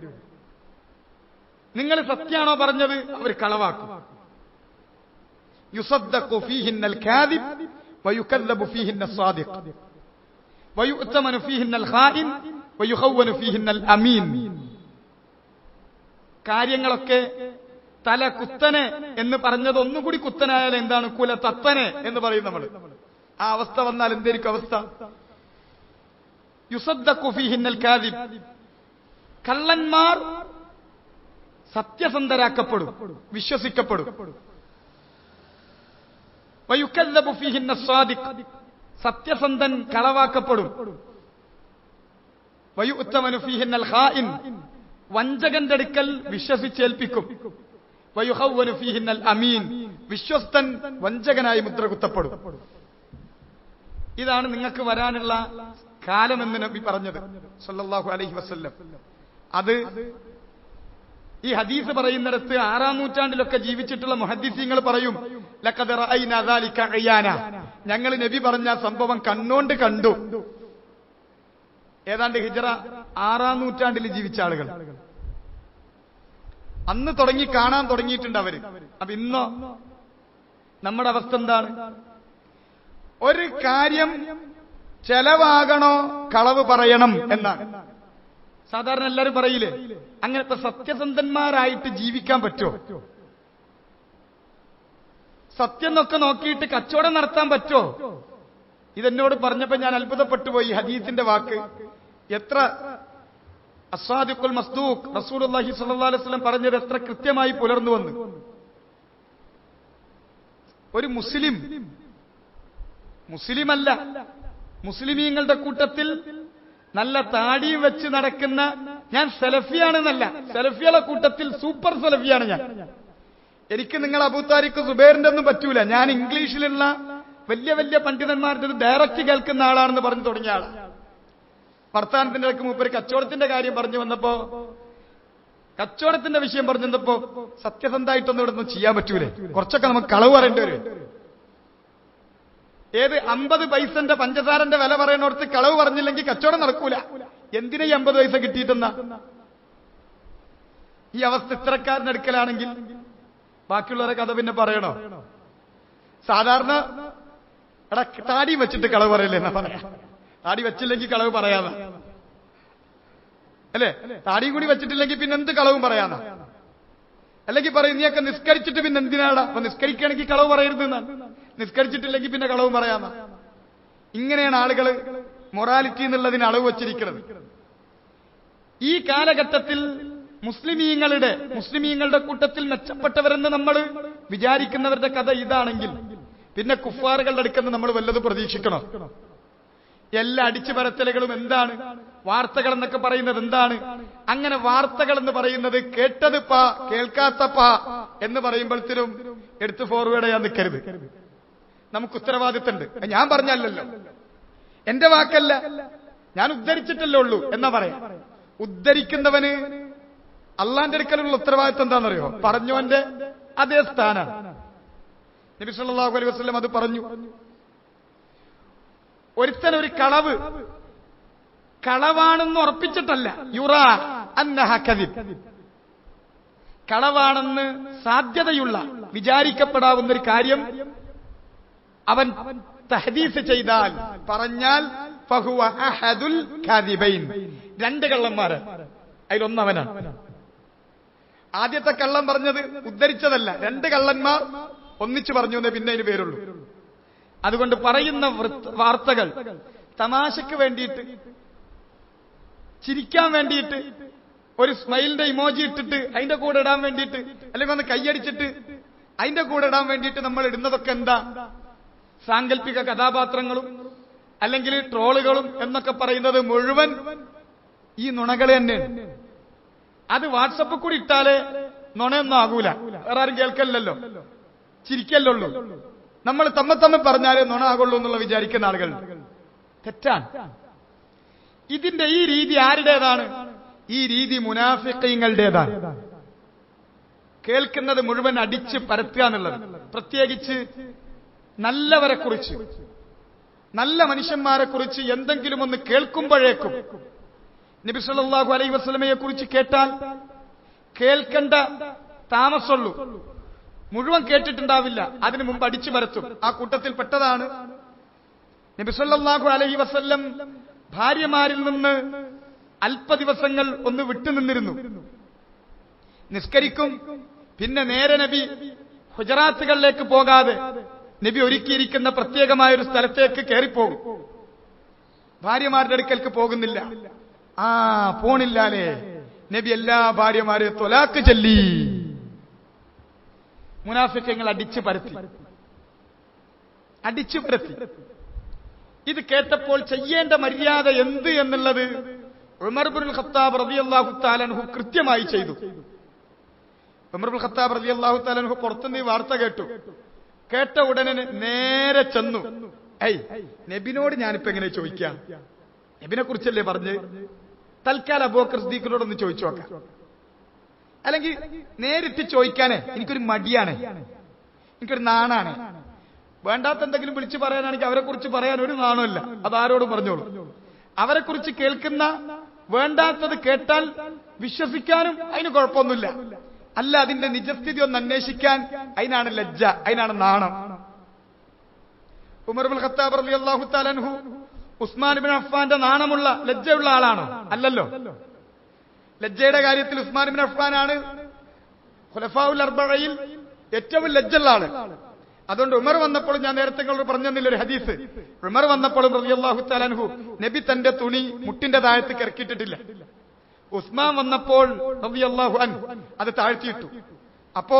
നിങ്ങൾ സത്യാണോ പറഞ്ഞത്, അവർ കളവാക്കും. യുസദ്ദഖു ഫീഹിന്നൽ കാദിബ് വയുകല്ലബു ഫീഹിന്നൽ സാദിഖ് വയുഅ്തമനു ഫീഹിന്നൽ ഖായിൻ വയുഖവ്വനു ഫീഹിന്നൽ അമീൻ. കാര്യങ്ങളൊക്കെ തല കുത്തനെ എന്ന് പറഞ്ഞത് ഒന്നുകൂടി കുത്തനായാൽ എന്താണ്, കുല തത്തനെ എന്ന് പറയും നമ്മൾ. ആ അവസ്ഥ വന്നാൽ എന്തായിരിക്കും അവസ്ഥ? യുസദ്ദഖു ഫീഹിന്നൽ കാദിബ്, കള്ളന്മാർ സത്യസന്ധരാക്കപ്പെടും, വിശ്വസിക്കപ്പെടും. വയുകല്ലബു ഫീഹിന്നൽ സാദിഖ്, സത്യസന്ധൻ കളവാക്കപ്പെടും. വയുഅ്തമനു ഫീഹിന്നൽ ഖായിൻ, വഞ്ചകന്റെ അടുക്കൽ വിശ്വസിച്ചേൽപ്പിക്കും. വയുഖവ്വനു ഫീഹിന്നൽ അമീൻ, വിശ്വസ്തൻ വഞ്ചകനായി മുദ്ര കുത്തപ്പെടും. ഇതാണ് നിങ്ങൾക്ക് വരാനുള്ള കാലമെന്ന് നബി പറഞ്ഞത് സല്ലല്ലാഹു അലൈഹി വസല്ലം. അത് ഈ ഹദീസ് പറയുന്നിടത്ത് 6-ാം നൂറ്റാണ്ടിലൊക്കെ ജീവിച്ചിട്ടുള്ള മുഹദ്ദിസീങ്ങൾ പറയും, ലഖദ് റഅയ്നാ ദാലിക അയാന, ഞങ്ങൾ നബി പറഞ്ഞ സംഭവം കണ്ണോണ്ട് കണ്ടു. ഏതാണ്ട് ഹിജ്റ 6-ാം നൂറ്റാണ്ടിൽ ജീവിച്ച ആളുകൾ അന്ന് തുടങ്ങി കാണാൻ തുടങ്ങിയിട്ടുണ്ട് അവര്. അപ്പൊ ഇന്നോ നമ്മുടെ അവസ്ഥ എന്താണ്? ഒരു കാര്യം ചെലവാകണോ കളവ് പറയണം എന്നാണ് സാധാരണ എല്ലാവരും പറയില്ലേ. അങ്ങനെ ഇപ്പൊ സത്യസന്ധന്മാരായിട്ട് ജീവിക്കാൻ പറ്റുമോ? സത്യം എന്നൊക്കെ നോക്കിയിട്ട് കച്ചവടം നടത്താൻ പറ്റുമോ? ഇതെന്നോട് പറഞ്ഞപ്പോ ഞാൻ അത്ഭുതപ്പെട്ടു പോയി. ഹദീസിന്റെ വാക്ക് എത്ര അസ്സാദിഖുൽ മസ്ദൂഖ് റസൂലുള്ളാഹി സ്വല്ലല്ലാഹു അലൈഹി വസല്ലം പറഞ്ഞത് എത്ര കൃത്യമായി പുലർന്നു വന്നു. ഒരു മുസ്ലിമല്ല, മുസ്ലിമീങ്ങളുടെ കൂട്ടത്തിൽ നല്ല താടിയും വെച്ച് നടക്കുന്ന, ഞാൻ സലഫിയാണെന്നല്ല, സലഫിയുടെ കൂട്ടത്തിൽ സൂപ്പർ സലഫിയാണ് ഞാൻ. എനിക്ക് നിങ്ങൾ അബൂ താരിഖ് സുബൈറിന്റെ ഒന്നും പറ്റൂല. ഞാൻ ഇംഗ്ലീഷിലുള്ള വലിയ വലിയ പണ്ഡിതന്മാരുടെ ഡയറക്റ്റ് കേൾക്കുന്ന ആളാണെന്ന് പറഞ്ഞു തുടങ്ങിയ ആളാണ്. വർത്താനത്തിന്റെ ഇടയ്ക്ക് മൂപ്പര് കച്ചവടത്തിന്റെ കാര്യം പറഞ്ഞു വന്നപ്പോ, കച്ചവടത്തിന്റെ വിഷയം പറഞ്ഞു വന്നപ്പോ, സത്യസന്ധമായിട്ടൊന്നും ഇവിടെ ഒന്നും ചെയ്യാൻ പറ്റൂലേ, കുറച്ചൊക്കെ നമുക്ക് കളവ് പറയേണ്ടി വരും. ഏത് 50 പൈസന്റെ പഞ്ചസാരന്റെ വില പറയുന്നിടത്ത് കളവ് പറഞ്ഞില്ലെങ്കിൽ കച്ചവടം നടക്കൂല. എന്തിനാ ഈ 50 പൈസ കിട്ടിയിട്ടെന്നാ? ഈ അവസ്ഥ ഇത്തരക്കാരനെടുക്കലാണെങ്കിൽ ബാക്കിയുള്ളവരെ കഥ പിന്നെ പറയണോ? സാധാരണ എടാ താടി വെച്ചിട്ട് കളവ് പറയില്ലേ എന്നാ പറയാ. താടി വെച്ചില്ലെങ്കിൽ കളവ് പറയാതാ അല്ലേ? താടിയും കൂടി വെച്ചിട്ടില്ലെങ്കിൽ പിന്നെ എന്ത് കളവും പറയാതാ. അല്ലെങ്കിൽ പറയും നീയൊക്കെ നിസ്കരിച്ചിട്ട് പിന്നെ എന്തിനാടാ? അപ്പൊ നിസ്കരിക്കുകയാണെങ്കിൽ കളവ് പറയരുത് എന്നാണ്. നിസ്കരിച്ചിട്ടില്ലെങ്കിൽ പിന്നെ കളവും പറയാതാ. ഇങ്ങനെയാണ് ആളുകൾ മൊറാലിറ്റി എന്നുള്ളതിന് അളവ് വച്ചിരിക്കുന്നത്. ഈ കാലഘട്ടത്തിൽ മുസ്ലിമീങ്ങളുടെ കൂട്ടത്തിൽ മെച്ചപ്പെട്ടവരെന്ന് നമ്മൾ വിചാരിക്കുന്നവരുടെ കഥ ഇതാണെങ്കിൽ പിന്നെ കുഫാറുകളുടെ അടുക്കുന്ന നമ്മൾ വല്ലതും പ്രതീക്ഷിക്കണം. എല്ലാ അടിച്ചു പരത്തലുകളും എന്താണ്? വാർത്തകൾ എന്നൊക്കെ പറയുന്നത് എന്താണ്? അങ്ങനെ വാർത്തകൾ എന്ന് പറയുന്നത് കേട്ടത് പാ കേൾക്കാത്ത പാ എന്ന് പറയുമ്പോഴത്തേനും എടുത്ത് ഫോർവേഡ് ചെയ്യാൻ നിൽക്കരുത്. നമുക്ക് ഉത്തരവാദിത്തമുണ്ട്. ഞാൻ പറഞ്ഞല്ലോ, എന്റെ വാക്കല്ല, ഞാൻ ഉദ്ധരിച്ചിട്ടല്ലേ ഉള്ളൂ എന്നാ പറയാം. ഉദ്ധരിക്കുന്നവന് അള്ളാന്റെ അടുക്കലുള്ള ഉത്തരവാദിത്തം എന്താണെന്നറിയോ? പറഞ്ഞവന്റെ അതേ സ്ഥാനം. നബി സല്ലല്ലാഹു അലൈഹി വസല്ലം അത് പറഞ്ഞു. ഒരുത്തൻ ഒരു കളവാണെന്ന് ഉറപ്പിച്ചിട്ടല്ല, യുറാ അന്നഹ കദിബ്, കളവാണെന്ന് സാധ്യതയുള്ള വിചാരിക്കപ്പെടാവുന്ന ഒരു കാര്യം അവൻ തഹദീസ് ചെയ്താൽ പറഞ്ഞാൽ ഫഹുവ അഹദുൽ കാദിബൈൻ, 2 കള്ളന്മാര് അതിലൊന്നവനാണ്. ആദ്യത്തെ കള്ളം പറഞ്ഞത് ഉദ്ധരിച്ചതല്ല, 2 കള്ളന്മാർ ഒന്നിച്ചു പറഞ്ഞു എന്നേ പിന്നെ അതിന് പേരുള്ളൂ. അതുകൊണ്ട് പറയുന്ന വാർത്തകൾ തമാശക്ക് വേണ്ടിയിട്ട്, ചിരിക്കാൻ വേണ്ടിയിട്ട്, ഒരു സ്മൈലിന്റെ ഇമോജി ഇട്ടിട്ട് അതിന്റെ കൂടെ ഇടാൻ വേണ്ടിയിട്ട്, അല്ലെങ്കിൽ ഒന്ന് കൈയടിച്ചിട്ട് അതിന്റെ കൂടെ ഇടാൻ വേണ്ടിയിട്ട് നമ്മൾ ഇടുന്നതൊക്കെ എന്താ? സാങ്കല്പിക കഥാപാത്രങ്ങളും അല്ലെങ്കിൽ ട്രോളുകളും എന്നൊക്കെ പറയുന്നത് മുഴുവൻ ഈ നുണകൾ തന്നെയാണ്. അത് വാട്സപ്പിൽ കൂടി ഇട്ടാലേ നുണയൊന്നും ആകൂല, വേറെ ആരും കേൾക്കല്ലോ, ചിരിക്കല്ലുള്ളൂ. നമ്മൾ തമ്മിൽ പറഞ്ഞാലേ നുണ ആകുള്ളൂ എന്നുള്ള വിചാരിക്കുന്ന ആളുകൾ തെറ്റാണ്. ഇതിന്റെ ഈ രീതി ആരുടേതാണ്? ഈ രീതി മുനാഫിഖീങ്ങളുടേതാണ്. കേൾക്കുന്നത് മുഴുവൻ അടിച്ച് പരത്തുക എന്നുള്ളത്. പ്രത്യേകിച്ച് നല്ലവരെ കുറിച്ച്, നല്ല മനുഷ്യന്മാരെ കുറിച്ച് എന്തെങ്കിലും ഒന്ന് കേൾക്കുമ്പോഴേക്കും, നബി സല്ലല്ലാഹു അലൈഹി വസല്ലമയെ കുറിച്ച് കേട്ടാൽ കേൾക്കേണ്ട താമസമുള്ളൂ, മുഴുവൻ കേട്ടിട്ടുണ്ടാവില്ല, അതിനു മുമ്പ് അടിച്ചു പരത്തും. ആ കൂട്ടത്തിൽ പെട്ടതാണ് നബി സല്ലല്ലാഹു അലൈഹി വസല്ലം ഭാര്യമാരിൽ നിന്ന് അല്പ ദിവസങ്ങൾ ഒന്ന് വിട്ടുനിന്നിരുന്നു. നിസ്കരിക്കും, പിന്നെ നേരെ നബി ഹുജറാത്തുകളിലേക്ക് പോകാതെ നബി ഒരുക്കിയിരിക്കുന്ന പ്രത്യേകമായ ഒരു സ്ഥലത്തേക്ക് കയറിപ്പോകും. ഭാര്യമാരുടെ അടുക്കലേക്ക് പോകുന്നില്ല. പോണില്ലാലേ, നബി എല്ലാ ഭാര്യമാരെ തൊലാക്ക് ചൊല്ലി. മുനാഫിഖീങ്ങൾ അടിച്ചു പരത്തി. ഇത് കേട്ടപ്പോൾ ചെയ്യേണ്ട മര്യാദ എന്ത് എന്നുള്ളത് ഉമർ ഇബ്നുൽ ഖത്താബ് റളിയല്ലാഹു തആല അൻഹു കൃത്യമായി ചെയ്തു. ഉമർ ഇബ്നുൽ ഖത്താബ് റളിയല്ലാഹു തആല അൻഹു പുറത്തുനിന്ന് വാർത്ത കേട്ട ഉടനെ നേരെ ചെന്നു. നബിനോട് ഞാനിപ്പോ എങ്ങനെ ചോദിക്കാം? നബിനെ കുറിച്ചല്ലേ പറഞ്ഞ്, തൽക്കാലം അബൂബക്കർ സിദ്ദീഖിനോടൊന്ന് ചോദിച്ചു നോക്കാം. അല്ലെങ്കിൽ നേരിട്ട് ചോദിക്കാനേ എനിക്കൊരു മടിയാണ്, എനിക്കൊരു നാണാണ്. വേണ്ടാത്ത എന്തെങ്കിലും വിളിച്ചു പറയാനാണെങ്കിൽ അവരെ കുറിച്ച് പറയാൻ ഒരു നാണമില്ല, അതാരോടും പറഞ്ഞോളൂ. അവരെ കുറിച്ച് കേൾക്കുന്ന വേണ്ടാത്തത് കേട്ടാൽ വിശ്വസിക്കാനും അതിന് കുഴപ്പമൊന്നുമില്ല. അല്ല, അതിന്റെ നിജസ്ഥിതി ഒന്ന് അന്വേഷിക്കാൻ അതിനാണ് ലജ്ജ, അതിനാണ് നാണം. ഉമർ ഇബ്നുൽ ഖത്താബ് റളിയല്ലാഹു തആല അൻഹു ഉസ്മാൻ ഇബ്നു അഫ്ഫാന്റെ നാണമുള്ള ലജ്ജയുള്ള ആളാണോ? അല്ലല്ലോ. ലജ്ജയുടെ കാര്യത്തിൽ ഉസ്മാൻ ഇബ്നു അഫ്ഫാനാണ് ഖുലഫാഉൽ അർബഈൽ ഏറ്റവും ലജ്ജയുള്ള ആള്. അതുകൊണ്ട് ഉമർ വന്നപ്പോൾ, ഞാൻ നേരത്തെ പറഞ്ഞെന്നില്ല ഒരു ഹദീസ്, ഉമർ വന്നപ്പോഴും റളിയല്ലാഹു തആല അൻഹു നബി തന്റെ തുണി മുട്ടിന്റെ താഴത്തേക്ക് ഇറക്കിയിട്ടിട്ടില്ല. ഉസ്മാൻ വന്നപ്പോൾ റളിയല്ലാഹു അൻഹു അത് താഴ്ത്തിയിട്ടു. അപ്പോ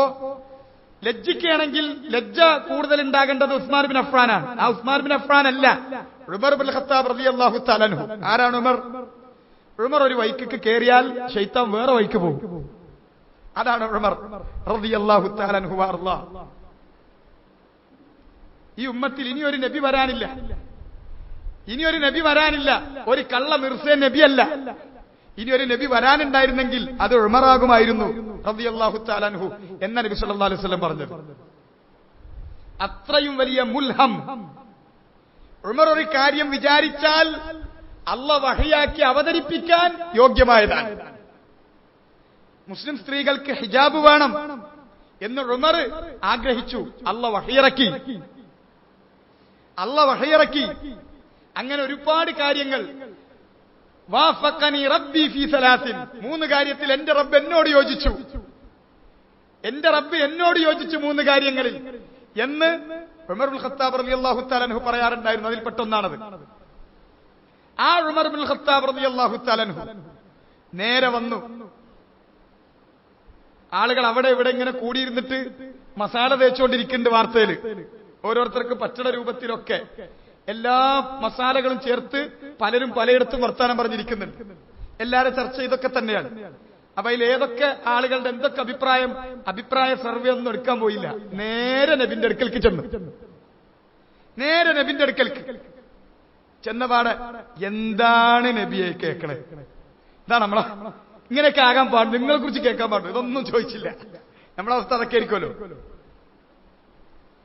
ലജ്ജിക്കുകയാണെങ്കിൽ ലജ്ജ കൂടുതൽ ഉണ്ടാകേണ്ടത് ഉസ്മാൻ ഇബ്നു അഫ്ഫാനാണ്. ആ ഉസ്മാൻ ഇബ്നു അഫ്ഫാൻ അല്ല, ഉമർ ഇബ്നുൽ ഖത്താബ് റളിയല്ലാഹു തആല അൻഹു. ആരാണ് ഉമർ? ഉമർ ഒരു വഴിക്ക് കയറിയാൽ ശൈത്താൻ വേറെ വഴിക്ക് പോകും. അതാണ് ഉമർ റളിയല്ലാഹു തആല അൻഹു വാർള. ഈ ഉമ്മത്തിൽ ഇനിയൊരു നബി വരാനില്ല. ഒരു കള്ള മിർസേ നബിയല്ല. ഇനിയൊരു നബി വരാനുണ്ടായിരുന്നെങ്കിൽ അത് ഉമറാകുമായിരുന്നു റളിയല്ലാഹു തആല അൻഹു എന്ന നബി സല്ലല്ലാഹു അലൈഹി വസല്ലം പറഞ്ഞത്. അത്രയും വലിയ മുൽഹം, ഉമർ ഒരു കാര്യം വിചാരിച്ചാൽ അല്ലാഹു വഹയാക്കി അവതരിപ്പിക്കാൻ യോഗ്യമായതാണ്. മുസ്ലിം സ്ത്രീകൾക്ക് ഹിജാബ് വേണം എന്ന് ഉമർ ആഗ്രഹിച്ചു. അല്ലാഹു വഹയിറക്കി. അങ്ങനെ ഒരുപാട് കാര്യങ്ങൾ. വാഫഖനി റബ്ബി ഫീ സലാസിൻ, 3 കാര്യത്തിൽ എന്റെ റബ്ബ് എന്നോട് യോജിച്ചു. 3 കാര്യങ്ങളിൽ എന്ന് ഉമർ ഇബ്നുൽ ഖത്താബ് റളിയല്ലാഹു തആല അൻഹു പറയാറുണ്ടായിരുന്നു. അതിൽ പെട്ടൊന്നാണത്. ആ ഉമർ ഇബ്നുൽ ഖത്താബ് റളിയല്ലാഹു തആല അൻഹു നേരെ വന്നു. ആളുകൾ അവിടെ ഇവിടെ ഇങ്ങനെ കൂടിയിരുന്നിട്ട് മസാല തേച്ചുകൊണ്ടിരിക്കുന്നുണ്ട്. വാർത്തയിൽ ഓരോരുത്തർക്ക് പറ്റണ രൂപത്തിലൊക്കെ എല്ലാ മസാലകളും ചേർത്ത് പലരും പലയിടത്തും വർത്താനം പറഞ്ഞിരിക്കുന്നുണ്ട്. എല്ലാവരും ചർച്ച ഇതൊക്കെ തന്നെയാണ്. അപ്പൊ അതിൽ ഏതൊക്കെ ആളുകളുടെ എന്തൊക്കെ അഭിപ്രായ സർവേ ഒന്നും എടുക്കാൻ പോയില്ല. നേരെ നബിന്റെ അടുക്കലേക്ക് ചെന്നപാട് എന്താണ് നബിയെ കേൾക്കണേ, ഇതാണ് നമ്മളെ ഇങ്ങനെയൊക്കെ ആകാൻ പാടും, നിങ്ങളെ കുറിച്ച് കേൾക്കാൻ പാടും, ഇതൊന്നും ചോദിച്ചില്ല. നമ്മളെ അവസ്ഥ അതൊക്കെ ആയിരിക്കുമല്ലോ.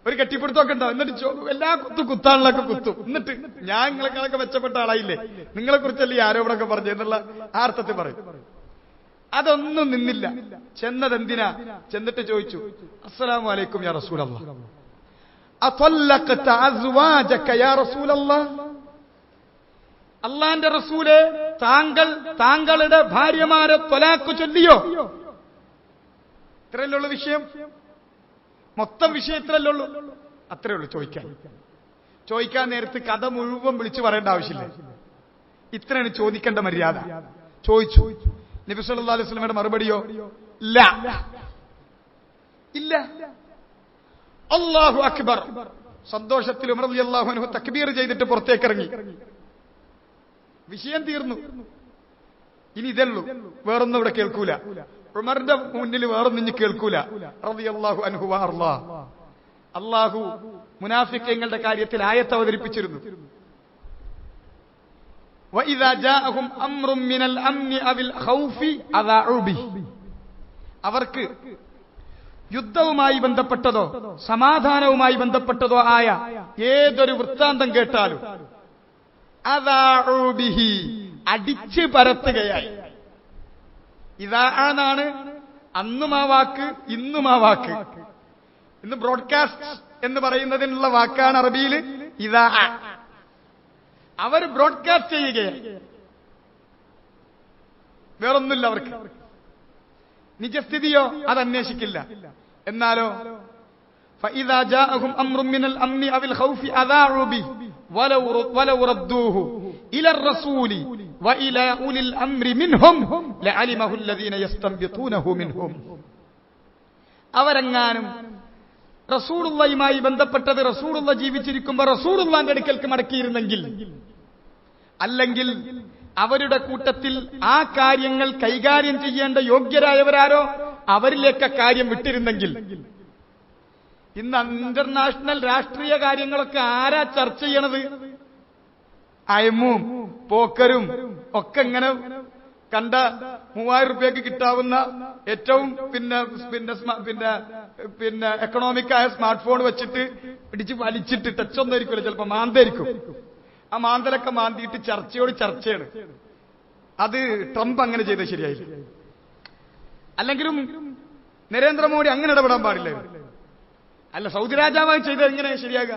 ഒരു കെട്ടിപ്പിടുത്തമൊക്കെ ഉണ്ടാവും. എന്നിട്ട് എല്ലാ കുത്താളിലൊക്കെ കുത്തും. എന്നിട്ട് ഞാൻ നിങ്ങളെക്കാളൊക്കെ മെച്ചപ്പെട്ട ആളായില്ലേ, നിങ്ങളെ കുറിച്ചല്ലേ ഈ ആരോപണമൊക്കെ പറഞ്ഞു എന്നുള്ള ആ അർത്ഥത്തിൽ പറയും. അതൊന്നും നിന്നില്ല. ചെന്നതെന്തിനാ? ചെന്നിട്ട് ചോദിച്ചു, അസ്സലാമു അലൈക്കും യാ റസൂലല്ലാഹ്, അത്വല്ലഖത അസ്വാജക യാ റസൂലല്ലാഹ്, അല്ലാഹുവിന്റെ റസൂലേ, താങ്കളുടെ ഭാര്യമാരെ ത്വലാഖ് ചൊല്ലിയോ? ഇത്രയല്ലേ ഉള്ളൂ വിഷയം. മൊത്തം വിഷയം ഇത്രയല്ലേ ഉള്ളൂ. അത്രേ ഉള്ളൂ ചോദിക്കാൻ നേരത്ത് കഥ മുഴുവൻ വിളിച്ചു പറയേണ്ട ആവശ്യമില്ല. ഇത്രയാണ് ചോദിക്കേണ്ട മര്യാദ. ചോദിച്ചു. നബി സല്ലല്ലാഹു അലൈഹി വസല്ലമയുടെ മറുപടിയോ ഇല്ല. അല്ലാഹു അക്ബർ. സന്തോഷത്തിൽ ഉമർ റളിയല്ലാഹു അൻഹു തക്ബീർ ചെയ്തിട്ട് പുറത്തേക്ക് ഇറങ്ങി. വിഷയം തീർന്നു. ഇനി ഇതല്ലൂ, വേറൊന്നും ഇവിടെ കേൾക്കൂല. ഉമറിന്റെ മുന്നിൽ വേറൊന്നും കേൾക്കൂല. റളിയല്ലാഹു അൻഹു വഅർളാ. അല്ലാഹു മുനാഫിഖീങ്ങളുടെ കാര്യത്തിൽ ആയത്ത് അവതരിപ്പിച്ചിരുന്നു. വഇദാ ജാഅഹും അംറുൻ മിനൽ അംനി അവിൽ ഖൗഫി അദാഉ ബിഹി, അവർക്ക് യുദ്ധവുമായി ബന്ധപ്പെട്ടതോ സമാധാനവുമായി ബന്ധപ്പെട്ടതോ ആയ ഏതൊരു വൃത്താന്തം കേട്ടാലും അദാഉ ബിഹി, അടിച്ചു പരത്തുകയായി. ഇതാണ് അന്നും ആ വാക്ക്, ഇന്നും ആ വാക്ക്. ഇന്ന് ബ്രോഡ്കാസ്റ്റ് എന്ന് പറയുന്നതിനുള്ള വാക്കാണ് അറബിയിൽ ഇതാ. അവർ ബ്രോഡ്കാസ്റ്റ് ചെയ്യുകയാണ്, വേറൊന്നുമില്ല അവർക്ക്. നിജസ്ഥിതിയോ അത് അന്വേഷിക്കില്ല. എന്നാലോ فإذا جاءهم أمر من الأمن أو الخوف أذاعوا به ولو ردوه إلى الرسول وإلى أولي الأمر منهم لعلمه الذين يستنبطونه منهم. അവരെങ്ങാനും റസൂലുള്ളാഹിയുമായി ബന്ധപ്പെട്ടത് റസൂലുള്ള ജീവിച്ചിരിക്കുമ്പോൾ റസൂലുള്ളാഹിന്റെ അടുക്കലേക്ക് മടക്കിയിരുന്നെങ്കിൽ, അല്ലെങ്കിൽ അവരുടെ കൂട്ടത്തിൽ ആ കാര്യങ്ങൾ കൈകാര്യം ചെയ്യേണ്ട യോഗ്യരായവരാരോ അവരിലേക്ക് കാര്യം വിട്ടിരുന്നെങ്കിൽ. ഇന്ന് ഇന്റർനാഷണൽ രാഷ്ട്രീയ കാര്യങ്ങളൊക്കെ ആരാ ചർച്ച ചെയ്യണത്? അയമും പോക്കരും ഒക്കെ ഇങ്ങനെ കണ്ട 3000 രൂപയ്ക്ക് കിട്ടാവുന്ന ഏറ്റവും പിന്നെ എക്കണോമിക്കായ സ്മാർട്ട് ഫോൺ വെച്ചിട്ട് പിടിച്ച് വലിച്ചിട്ട് ടച്ചൊന്നും ആയിരിക്കുമല്ലോ, ചിലപ്പോ മാന്തായിരിക്കും. ആ മാന്തലൊക്കെ മാന്തിയിട്ട് ചർച്ചയാണ്. അത് ട്രംപ് അങ്ങനെ ചെയ്തത് ശരിയായില്ല. അല്ലെങ്കിലും നരേന്ദ്രമോദി അങ്ങനെ ഇടപെടാൻ പാടില്ല. അല്ല, സൗദി രാജാവായി ചെയ്തത് എങ്ങനെ ശരിയാകുക?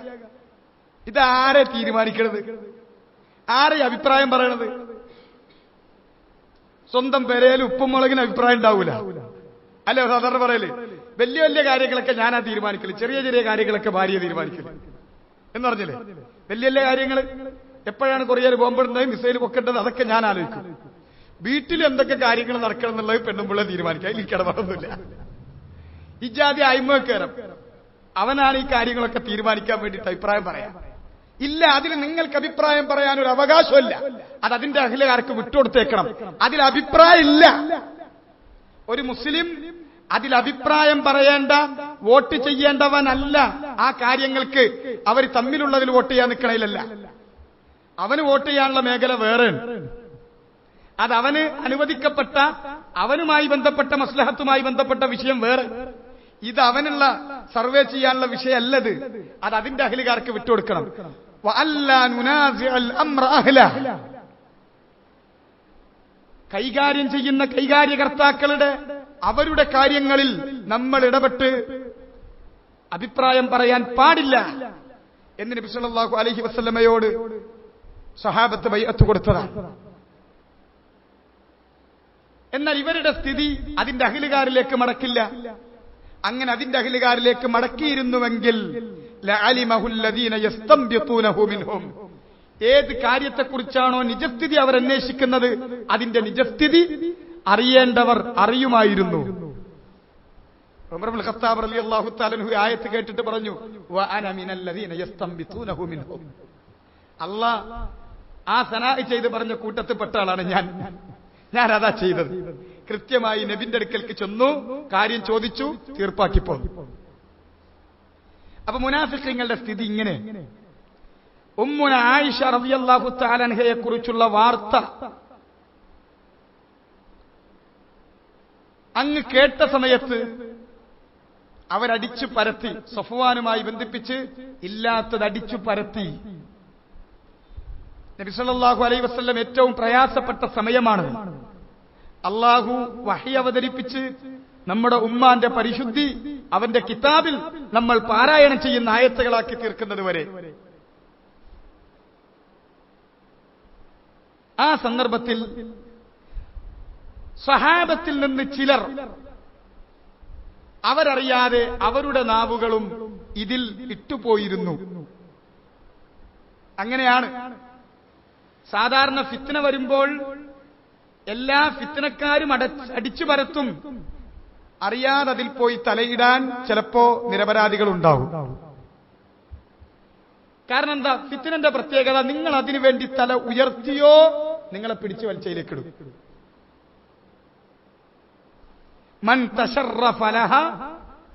ഇതാരെ തീരുമാനിക്കണത്? ആരെ അഭിപ്രായം പറയണത്? സ്വന്തം പെരയിൽ ഉപ്പും മുളകിന് അഭിപ്രായം ഉണ്ടാവൂല അല്ലെ സാധാരണ പറയല്. വലിയ വലിയ കാര്യങ്ങളൊക്കെ ഞാനാ തീരുമാനിക്കല്, ചെറിയ ചെറിയ കാര്യങ്ങളൊക്കെ ഭാര്യ തീരുമാനിക്കല് എന്ന് പറഞ്ഞില്ലേ. വലിയ വലിയ കാര്യങ്ങൾ എപ്പോഴാണ് കൊറിയർ ബോംബിടുന്നത്, മിസൈൽ പൊക്കേണ്ടത്, അതൊക്കെ ഞാൻ ആലോചിക്കും. വീട്ടിൽ എന്തൊക്കെ കാര്യങ്ങൾ നടക്കണം എന്നുള്ളത് പെണ്ണുമ്പിള്ള തീരുമാനിക്കുക, അതിൽ കിടമൊന്നുമില്ല. ഇജാതി അയിമക്കേരം അവനാണ് ഈ കാര്യങ്ങളൊക്കെ തീരുമാനിക്കാൻ വേണ്ടിയിട്ട് അഭിപ്രായം പറയാം. ഇല്ല, അതിൽ നിങ്ങൾക്ക് അഭിപ്രായം പറയാനൊരു അവകാശമില്ല. അത് അതിന്റെ അഖിലകാർക്ക് വിട്ടുകൊടുത്തേക്കണം. അതിൽ അഭിപ്രായം ഇല്ല. ഒരു മുസ്ലിം അതിൽ അഭിപ്രായം പറയേണ്ട, വോട്ട് ചെയ്യേണ്ടവനല്ല. ആ കാര്യങ്ങൾക്ക് അവർ തമ്മിലുള്ളതിൽ വോട്ട് ചെയ്യാൻ നിൽക്കണയിലല്ല. അവന് വോട്ട് ചെയ്യാനുള്ള മേഖല വേറെയാണ്. അത് അവന് അനുവദിക്കപ്പെട്ട, അവനുമായി ബന്ധപ്പെട്ട മസ്ലഹത്തുമായി ബന്ധപ്പെട്ട വിഷയം വേറെ. ഇത് അവനുള്ള സർവേ ചെയ്യാനുള്ള വിഷയമല്ലത്. അത് അതിന്റെ അഹ്ലുകാർക്ക് വിട്ടുകൊടുക്കണം. കൈകാര്യം ചെയ്യുന്ന കൈകാര്യകർത്താക്കളുടെ അവരുടെ കാര്യങ്ങളിൽ നമ്മൾ ഇടപെട്ട് അഭിപ്രായം പറയാൻ പാടില്ല എന്ന് നബി സല്ലല്ലാഹു അലൈഹി വസല്ലമയോട് സഹാബത്ത് ബൈഅത്ത് കൊടുത്തതാണ്. എന്നാൽ ഇവരുടെ സ്ഥിതി അതിന്റെ അഹ്ലുകാരിലേക്ക് മടക്കില്ല. അങ്ങനെ അതിന്റെ അഹ്ലുകാരിലേക്ക് മടക്കിയിരുന്നുവെങ്കിൽ ഏത് കാര്യത്തെക്കുറിച്ചാണോ നിജസ്ഥിതി അവർ അന്വേഷിക്കുന്നത് അതിന്റെ നിജസ്ഥിതി അറിയേണ്ടവർ അറിയുമായിരുന്നു. ഉമർ ഇബ്നുൽ ഖത്താബ് റളിയല്ലാഹു തആല അൻഹു ആയത്ത് കേട്ടിട്ട് പറഞ്ഞു, വഅന മിനല്ലദീന യസ്തംബിതൂനഹു മിൻഹും. അല്ലാഹ് ആ സനാഇ ചെയ്ത് പറഞ്ഞ കൂട്ടത്തിൽപ്പെട്ട ആളാണ് ഞാൻ അതാ ചെയ്തത്. കൃത്യമായി നബിന്റെ അടുക്കൽക്ക് ചെന്നു, കാര്യം ചോദിച്ചു, തീർപ്പാക്കി പോന്നു. അപ്പൊ മുനാഫിഖീങ്ങളുടെ സ്ഥിതി ഇങ്ങനെ. ഉമ്മുന ആയിഷ റളിയല്ലാഹു തആല അൻഹയെ കുറിച്ചുള്ള വാർത്ത അങ്ങ് കേട്ട സമയത്ത് അവരടിച്ചു പരത്തി, സഫ്വാനുമായി ബന്ധിപ്പിച്ച് ഇല്ലാത്തത് അടിച്ചു പരത്തി. നബി സല്ലല്ലാഹു അലൈഹി വസല്ലം ഏറ്റവും പ്രയാസപ്പെട്ട സമയമാണ്. അള്ളാഹു വഹി അവതരിപ്പിച്ച് നമ്മുടെ ഉമ്മാന്റെ പരിശുദ്ധി അവന്റെ കിതാബിൽ നമ്മൾ പാരായണം ചെയ്യുന്ന ആയത്തുകളാക്കി തീർക്കുന്നത് വരെ. ആ സന്ദർഭത്തിൽ സഹാബത്തിൽ നിന്ന് ചിലർ അവരറിയാതെ അവരുടെ നാവുകളും ഇതിൽ ഇട്ടുപോയിരുന്നു. അങ്ങനെയാണ് സാധാരണ ഫിത്ന വരുമ്പോൾ എല്ലാ ഫിത്നക്കാരും അടിച്ചു പരത്തും. അറിയാതെ അതിൽ പോയി തലയിടാൻ ചിലപ്പോ നിരപരാധികൾ ഉണ്ടാവും. കാരണം എന്താ? ഫിത്നന്റെ പ്രത്യേകത, നിങ്ങൾ അതിനു വേണ്ടി തല ഉയർത്തിയോ നിങ്ങളെ പിടിച്ചു വലിച്ചയിലേക്കിടും. മൻ തശറഫ ലഹ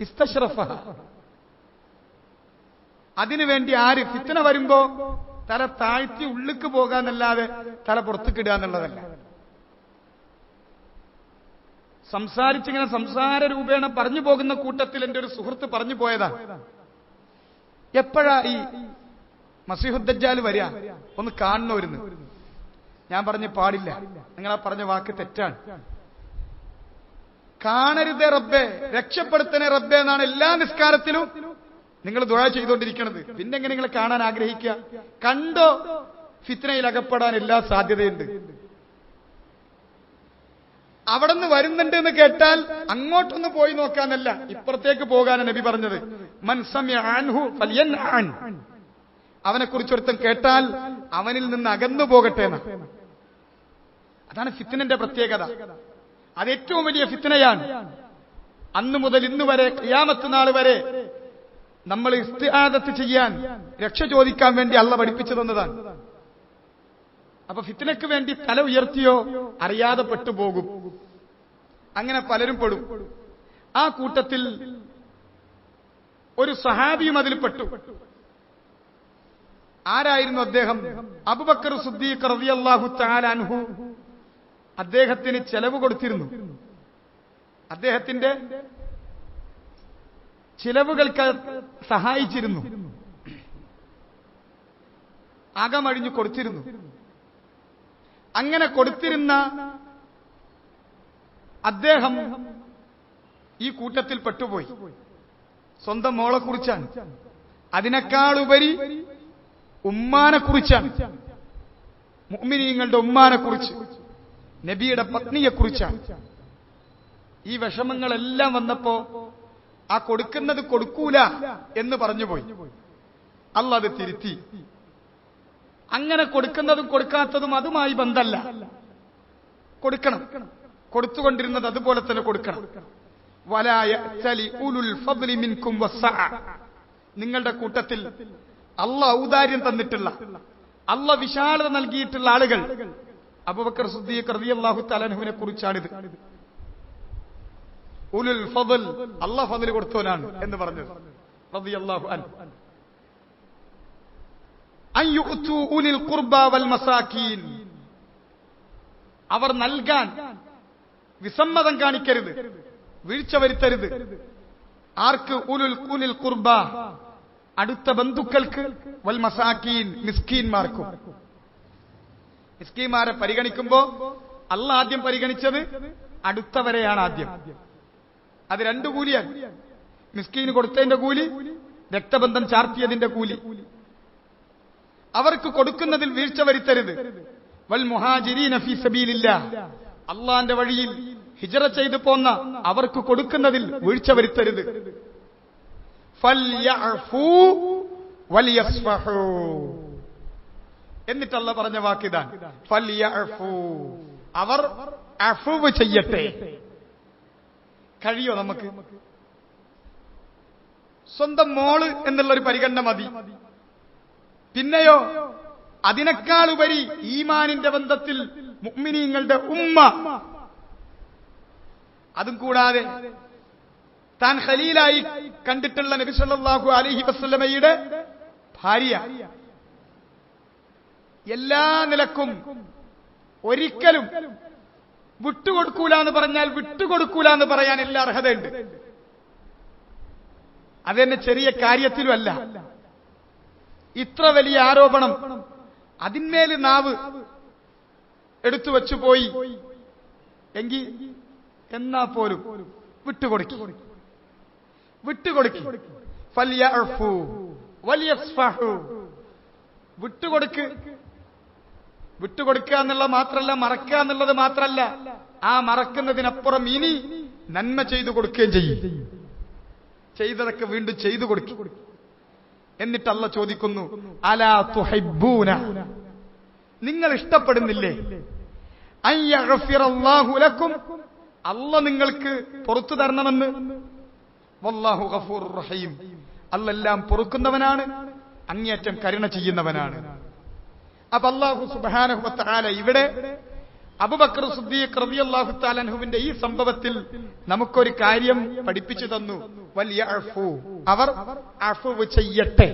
ഇസ്തശറഫഹ. അതിനുവേണ്ടി ആര് ഫിത്ന വരുമ്പോ തല താഴ്ത്തി ഉള്ളിക്ക് പോകാന്നല്ലാതെ തല പുറത്തുക്കിടുക എന്നുള്ളതല്ല. സംസാരിച്ചിങ്ങനെ സംസാര രൂപേണ പറഞ്ഞു പോകുന്ന കൂട്ടത്തിൽ എന്റെ ഒരു സുഹൃത്ത് പറഞ്ഞു പോയതാ, എപ്പോഴാ ഈ മസീഹുദ്ദജ്ജാൽ വരിക, ഒന്ന് കാണണമായിരുന്നു. ഞാൻ പറഞ്ഞു പാടില്ല, നിങ്ങളാ പറഞ്ഞ വാക്ക് തെറ്റാണ്. കാണരുതേ റബ്ബേ, രക്ഷപ്പെടുത്തണേ റബ്ബേ എന്നാണ് എല്ലാ നിസ്കാരത്തിലും നിങ്ങൾ ദുആ ചെയ്തുകൊണ്ടിരിക്കുന്നത്. പിന്നെ എങ്ങനെ നിങ്ങൾ കാണാൻ ആഗ്രഹിക്കുക? കണ്ടോ ഫിത്നയിൽ അകപ്പെടാൻ എല്ലാ സാധ്യതയുണ്ട്. അവിടെ നിന്ന് വരുന്നുണ്ട് എന്ന് കേട്ടാൽ അങ്ങോട്ടൊന്ന് പോയി നോക്കാനല്ല, ഇപ്പുറത്തേക്ക് പോകാനാണ് നബി പറഞ്ഞത്. മൻ സമിഅ അൻഹു ഫൽയൻഅൻ. അവനെ കുറിച്ചൊരുത്തൻ കേട്ടാൽ അവനിൽ നിന്ന് അകന്നു പോകട്ടെ എന്ന്. അതാണ് ഫിത്നന്റെ പ്രത്യേകത. അത് ഏറ്റവും വലിയ ഫിത്നയാണ്. അന്നു മുതൽ ഇന്ന് വരെ ഖിയാമത്ത് നാൾ വരെ നമ്മൾ ഇസ്തിആദത്ത് ചെയ്യാൻ, രക്ഷ ചോദിക്കാൻ വേണ്ടി അള്ളാഹ് പഠിപ്പിച്ചു തന്നതാണ്. അപ്പൊ ഫിത്നക്ക് വേണ്ടി തല ഉയർത്തിയോ അറിയാതെ പെട്ടുപോകും. അങ്ങനെ പലരും പെടും. ആ കൂട്ടത്തിൽ ഒരു സഹാബിയും അതിൽ പെട്ടു. ആരായിരുന്നു അദ്ദേഹം? അബൂബക്കർ സിദ്ദീഖ് റളിയല്ലാഹു തആല അൻഹു അദ്ദേഹത്തിന് ചെലവ് കൊടുത്തിരുന്നു. അദ്ദേഹത്തിന്റെ ചിലവുകൾക്ക് സഹായിച്ചിരുന്നു, അകമഴിഞ്ഞു കൊടുത്തിരുന്നു. അങ്ങനെ കൊടുത്തിരുന്ന അദ്ദേഹം ഈ കൂട്ടത്തിൽ പെട്ടുപോയി. സ്വന്തം മോളെ കുറിച്ചാണ്, അതിനേക്കാളുപരി ഉമ്മാനെ കുറിച്ചാണ്, മുഅ്മിനീങ്ങളുടെ ഉമ്മാനെ കുറിച്ച്, നബിയുടെ പത്നിയെ കുറിച്ചാണ്. ഈ വിഷമങ്ങളെല്ലാം വന്നപ്പോ ആ കൊടുക്കുന്നത് കൊടുക്കൂല എന്ന് പറഞ്ഞുപോയി. അല്ലാഹ് അത് തിരുത്തി. അങ്ങനെ കൊടുക്കുന്നതും കൊടുക്കാത്തതും അതുമായി ബന്ധമല്ല, കൊടുക്കണം. കൊടുത്തുകൊണ്ടിരുന്നത് അതുപോലെ തന്നെ കൊടുക്കണം. വലാ യഅ്തലി ഉലുൽ ഫദ്ലി മിൻകും വസ്സഅ. നിങ്ങളുടെ കൂട്ടത്തിൽ അല്ലാഹ് ഔദാര്യം തന്നിട്ടുള്ള, അല്ലാഹ് വിശാലത നൽകിയിട്ടുള്ള ആളുകൾ. അബൂബക്കർ സിദ്ദീഖ് റളിയല്ലാഹു തആല അൻഹുവിനെ കുറിച്ചാണിത്. ഉലുൽ ഫദ്ൽ, അല്ലാഹ് ഫദ്ൽ കൊടുത്തവനാണ് എന്ന് പറഞ്ഞത് റളിയല്ലാഹു അൻഹു. അൻ യുഅ്തു ഉലിൽ ഖുർബ വൽ മസാകീൻ. അവർ നൽകാൻ വിസമ്മതം കാണിക്കരുത്, വീഴ്ച വരുത്തരുത്. ആർക്ക്? ഉലുൽ ഖുർബ, അടുത്ത ബന്ധുക്കൾക്ക്, വൽ മസാക്കീൻ, മിസ്കീന്മാർക്കും. മിസ്കീന്മാരെ പരിഗണിക്കുമ്പോ അള്ളാഹ് ആദ്യം പരിഗണിച്ചത് അടുത്തവരെയാണ് ആദ്യം. അത് രണ്ടു കൂലിയാണ്. മിസ്കീന് കൊടുത്തതിന്റെ കൂലി, രക്തബന്ധം ചാർത്തിയതിന്റെ കൂലി. അവർക്ക് കൊടുക്കുന്നതിൽ വീഴ്ച വരുത്തരുത്. വൽ മുഹാജിരീന ഫീ സബീലില്ലാഹ്, അള്ളാന്റെ വഴിയിൽ ഹിജ്റ ചെയ്തു പോന്ന അവർക്ക് കൊടുക്കുന്നതിൽ വീഴ്ച വരുത്തരുത്. ഫൽയഅഫൂ വലിയസ്ഫഹൂ, എന്നിട്ട് അല്ലാഹ് പറഞ്ഞ വാക്കിതാണ് ഫൽയഅഫൂ, അവർ അഫ്വ് ചെയ്യട്ടെ. കഴിയോ നമുക്ക്? സ്വന്തം മോള് എന്നുള്ളൊരു പരിഗണന മതി. പിന്നെയോ അതിനേക്കാൾ ഉപരി ഈമാനിന്റെ ബന്ധത്തിൽ മുഅ്മിനീങ്ങളുടെ ഉമ്മ, അതും കൂടാതെ താൻ ഖലീലായി കണ്ടിട്ടുള്ള നബി സല്ലല്ലാഹു അലൈഹി വസല്ലമയുടെ ഭാര്യ, എല്ലാ നിലക്കും ഒരിക്കലും വിട്ടുകൊടുക്കൂല എന്ന് പറഞ്ഞാൽ വിട്ടുകൊടുക്കൂല എന്ന് പറയാൻ എല്ലാ അർഹതയുണ്ട്. അതെന്നെ ചെറിയ കാര്യത്തിലുമല്ല. ഇത്ര വലിയ ആരോപണം, അതിന്മേൽ നാവ് എടുത്തു വെച്ചു പോയി എങ്കിൽ എന്നാ പോലും വിട്ടുകൊടുക്കി. ഫൽയഅഫൂ വലിയസ്ഫഹൂ, വിട്ടുകൊടുക്കുക എന്നുള്ളത് മാത്രമല്ല, മറക്കുക എന്നുള്ളത് മാത്രമല്ല, ആ മറക്കുന്നതിനപ്പുറം ഇനി നന്മ ചെയ്തു കൊടുക്കുകയും ചെയ്യും. ചെയ്തതൊക്കെ വീണ്ടും ചെയ്തു കൊടുക്കും. എന്നിട്ട് അല്ലാഹ് ചോദിക്കുന്നു, അലാ തുഹിബ്ബൂന, നിങ്ങൾ ഇഷ്ടപ്പെടുന്നില്ലേ? അയ്യഗ്ഫിറല്ലാഹു ലക്കും, അല്ലാഹ് നിങ്ങൾക്ക് പുറത്തു തരണമെന്ന്. വല്ലാഹു ഗഫൂറുർ റഹീം, അല്ലാഹ് എല്ലാം പൊറുക്കുന്നവനാണ്, അങ്ങേയറ്റം കരുണ ചെയ്യുന്നവനാണ്. അപ്പൊ അല്ലാഹു സുബ്ഹാനഹു വ തആല ഇവിടെ അബൂബക്കർ സിദ്ദീഖ് റളിയല്ലാഹു തആല അൻഹുവിന്റെ ഈ സംഭവത്തിൽ നമുക്കൊരു കാര്യം പഠിപ്പിച്ചു തന്നു. വലിയഅഫൂ, അവർ അഫ്വ് ചെയ്യട്ടെ.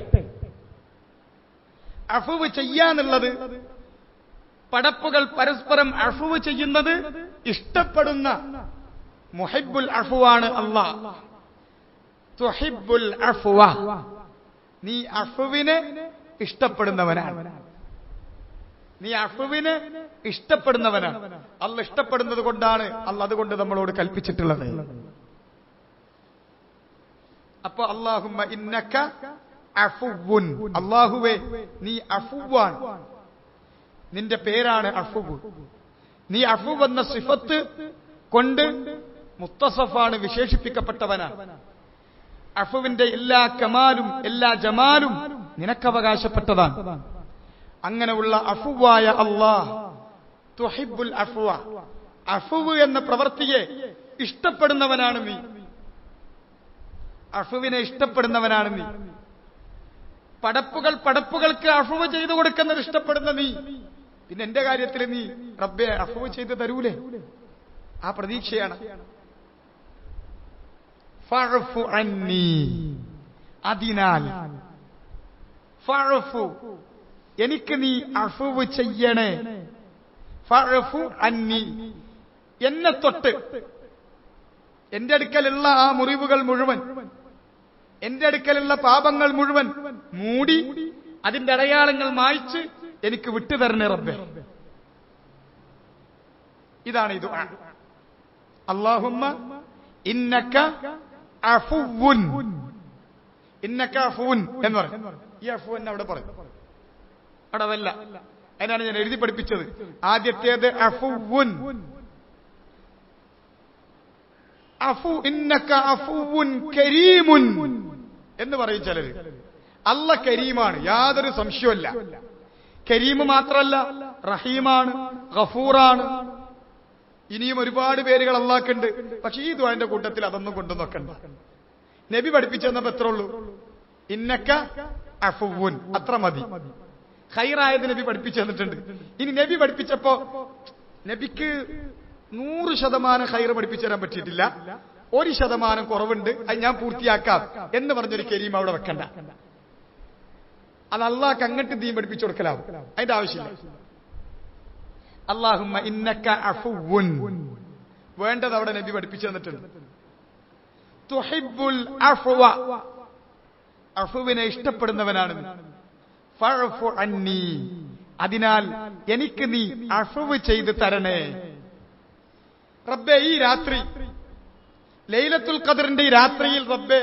അഫ്വ് ചെയ്യാന്നുള്ളത്, പടപ്പുകൾ പരസ്പരം അഫ്വ് ചെയ്യുന്നത് ഇഷ്ടപ്പെടുന്ന മുഹിബ്ബുൽ അഫ്വാണ് അല്ലാഹ്. തുഹിബ്ബുൽ അഫ്വ, നീ അഫ്വിനെ ഇഷ്ടപ്പെടുന്നവനാണ്. നീ അഫ്വിനെ ഇഷ്ടപ്പെടുന്നവനാണ്. അല്ലാഹ് ഇഷ്ടപ്പെടുന്നത് കൊണ്ടാണ് അല്ലാഹ് അതുകൊണ്ട് നമ്മളോട് കൽപ്പിച്ചിട്ടുള്ളത്. അപ്പൊ അല്ലാഹുമ്മ ഇന്നക അഫുവ്വുൻ, അല്ലാഹുവേ നീ അഫുവാൻ, നിന്റെ പേരാണ് അഫുവ്. നീ അഫുവ് എന്ന സിഫത്ത് കൊണ്ട് മുത്തസഫാണ്, വിശേഷിപ്പിക്കപ്പെട്ടവനാണ്. അഫുവിന്റെ എല്ലാ കമാലും എല്ലാ ജമാലും നിനക്കവകാശപ്പെട്ടതാണ്. അങ്ങനെയുള്ള അഫുവായ അല്ലാഹ് തുഹിബ്ബുൽ അഫ്വ, അഫുവ് എന്ന പ്രവൃത്തിയെ ഇഷ്ടപ്പെടുന്നവനാണ് നീ. അഫുവിനെ ഇഷ്ടപ്പെടുന്നവനാണ് നീ. പടപ്പുകൾക്ക് അഫുവ് ചെയ്തു കൊടുക്കുന്നത് ഇഷ്ടപ്പെടുന്ന നീ, പിന്നെ എന്റെ കാര്യത്തിൽ നീ റബ്ബേ അഫുവ് ചെയ്തു തരൂലേ? ആ പ്രതീക്ഷയാണ്. ഫഅഫു അന്നി, അതിനാൽ ഫഅഫു, എനിക്ക് നീ അഫുവ് ചെയ്യണേ. ഫഅഫു അന്നി, എന്നെ തൊട്ട്, എന്റെ അടുക്കലുള്ള ആ മുറിവുകൾ മുഴുവൻ, എന്റെ അടുക്കലുള്ള പാപങ്ങൾ മുഴുവൻ മൂടി അതിന്റെ അടയാളങ്ങൾ മായ്ച്ച് എനിക്ക് വിട്ടുതരണേ റബ്ബേ. ഇതാണ് ഇത്. അല്ലാഹുമ്മ ഇന്നക അഫുവുൻ, ഇന്നക അഫുവുൻ എന്ന് പറയും. ഈ അഫുവൻ അവിടെ പറയും, അടവല്ല. അതിനാണ് ഞാൻ എഴുതി പഠിപ്പിച്ചത്. ആദ്യത്തേത് അഫുവുൻ, അഫു, ഇന്നക അഫുവുൻ കരീമുൻ എന്ന് പറയും ചിലര്. അല്ലാഹ് കരീമാണ്, യാതൊരു സംശയമല്ല. കരീം മാത്രമല്ല, റഹീമാണ്, ഗഫൂറാണ്. ഇനിയും ഒരുപാട് പേരുകൾ അല്ലാഹ്ക്കുണ്ട്. പക്ഷെ ഈ ദുആന്റെ കൂട്ടത്തിൽ അതൊന്നും കൊണ്ടുനോക്കണ്ട. നബി പഠിപ്പിച്ചെന്നപ്പോ എത്ര ഉള്ളൂ? ഇന്നക അഫുവുൻ, അത്ര മതി. ഖൈറായത് നബി പഠിപ്പിച്ചു തന്നിട്ടുണ്ട്. ഇനി നബി പഠിപ്പിച്ചപ്പോ നബിക്ക് 100% ഖൈർ പഠിപ്പിച്ചു തരാൻ പറ്റിയിട്ടില്ല, 1% കുറവുണ്ട്, അത് ഞാൻ പൂർത്തിയാക്കാം എന്ന് പറഞ്ഞൊരു കരീം അവിടെ വെക്കണ്ട. അത് അള്ളാഹ്ക്ക് അങ്ങട്ട് ദീൻ പഠിപ്പിച്ചു കൊടുക്കലാവും, അതിന്റെ ആവശ്യമില്ല. അല്ലാഹുമ്മ ഇന്നക അഫുവുൻ, വേണ്ടത് അവിടെ നബി പഠിപ്പിച്ചു തന്നിട്ടുണ്ട്. തുഹിബ്ബുൽ അഫ്വ, അഫ്വിനെ ഇഷ്ടപ്പെടുന്നവനാണ്. ഫഅഫു അന്നി, അതിനാൽ എനിക്ക് നീ അഫ്വ് ചെയ്തു തരണേ. റബ്ബേ, ഈ രാത്രി ലൈലത്തുൽ ഖദറിന്റെ ഈ രാത്രിയിൽ റബ്ബേ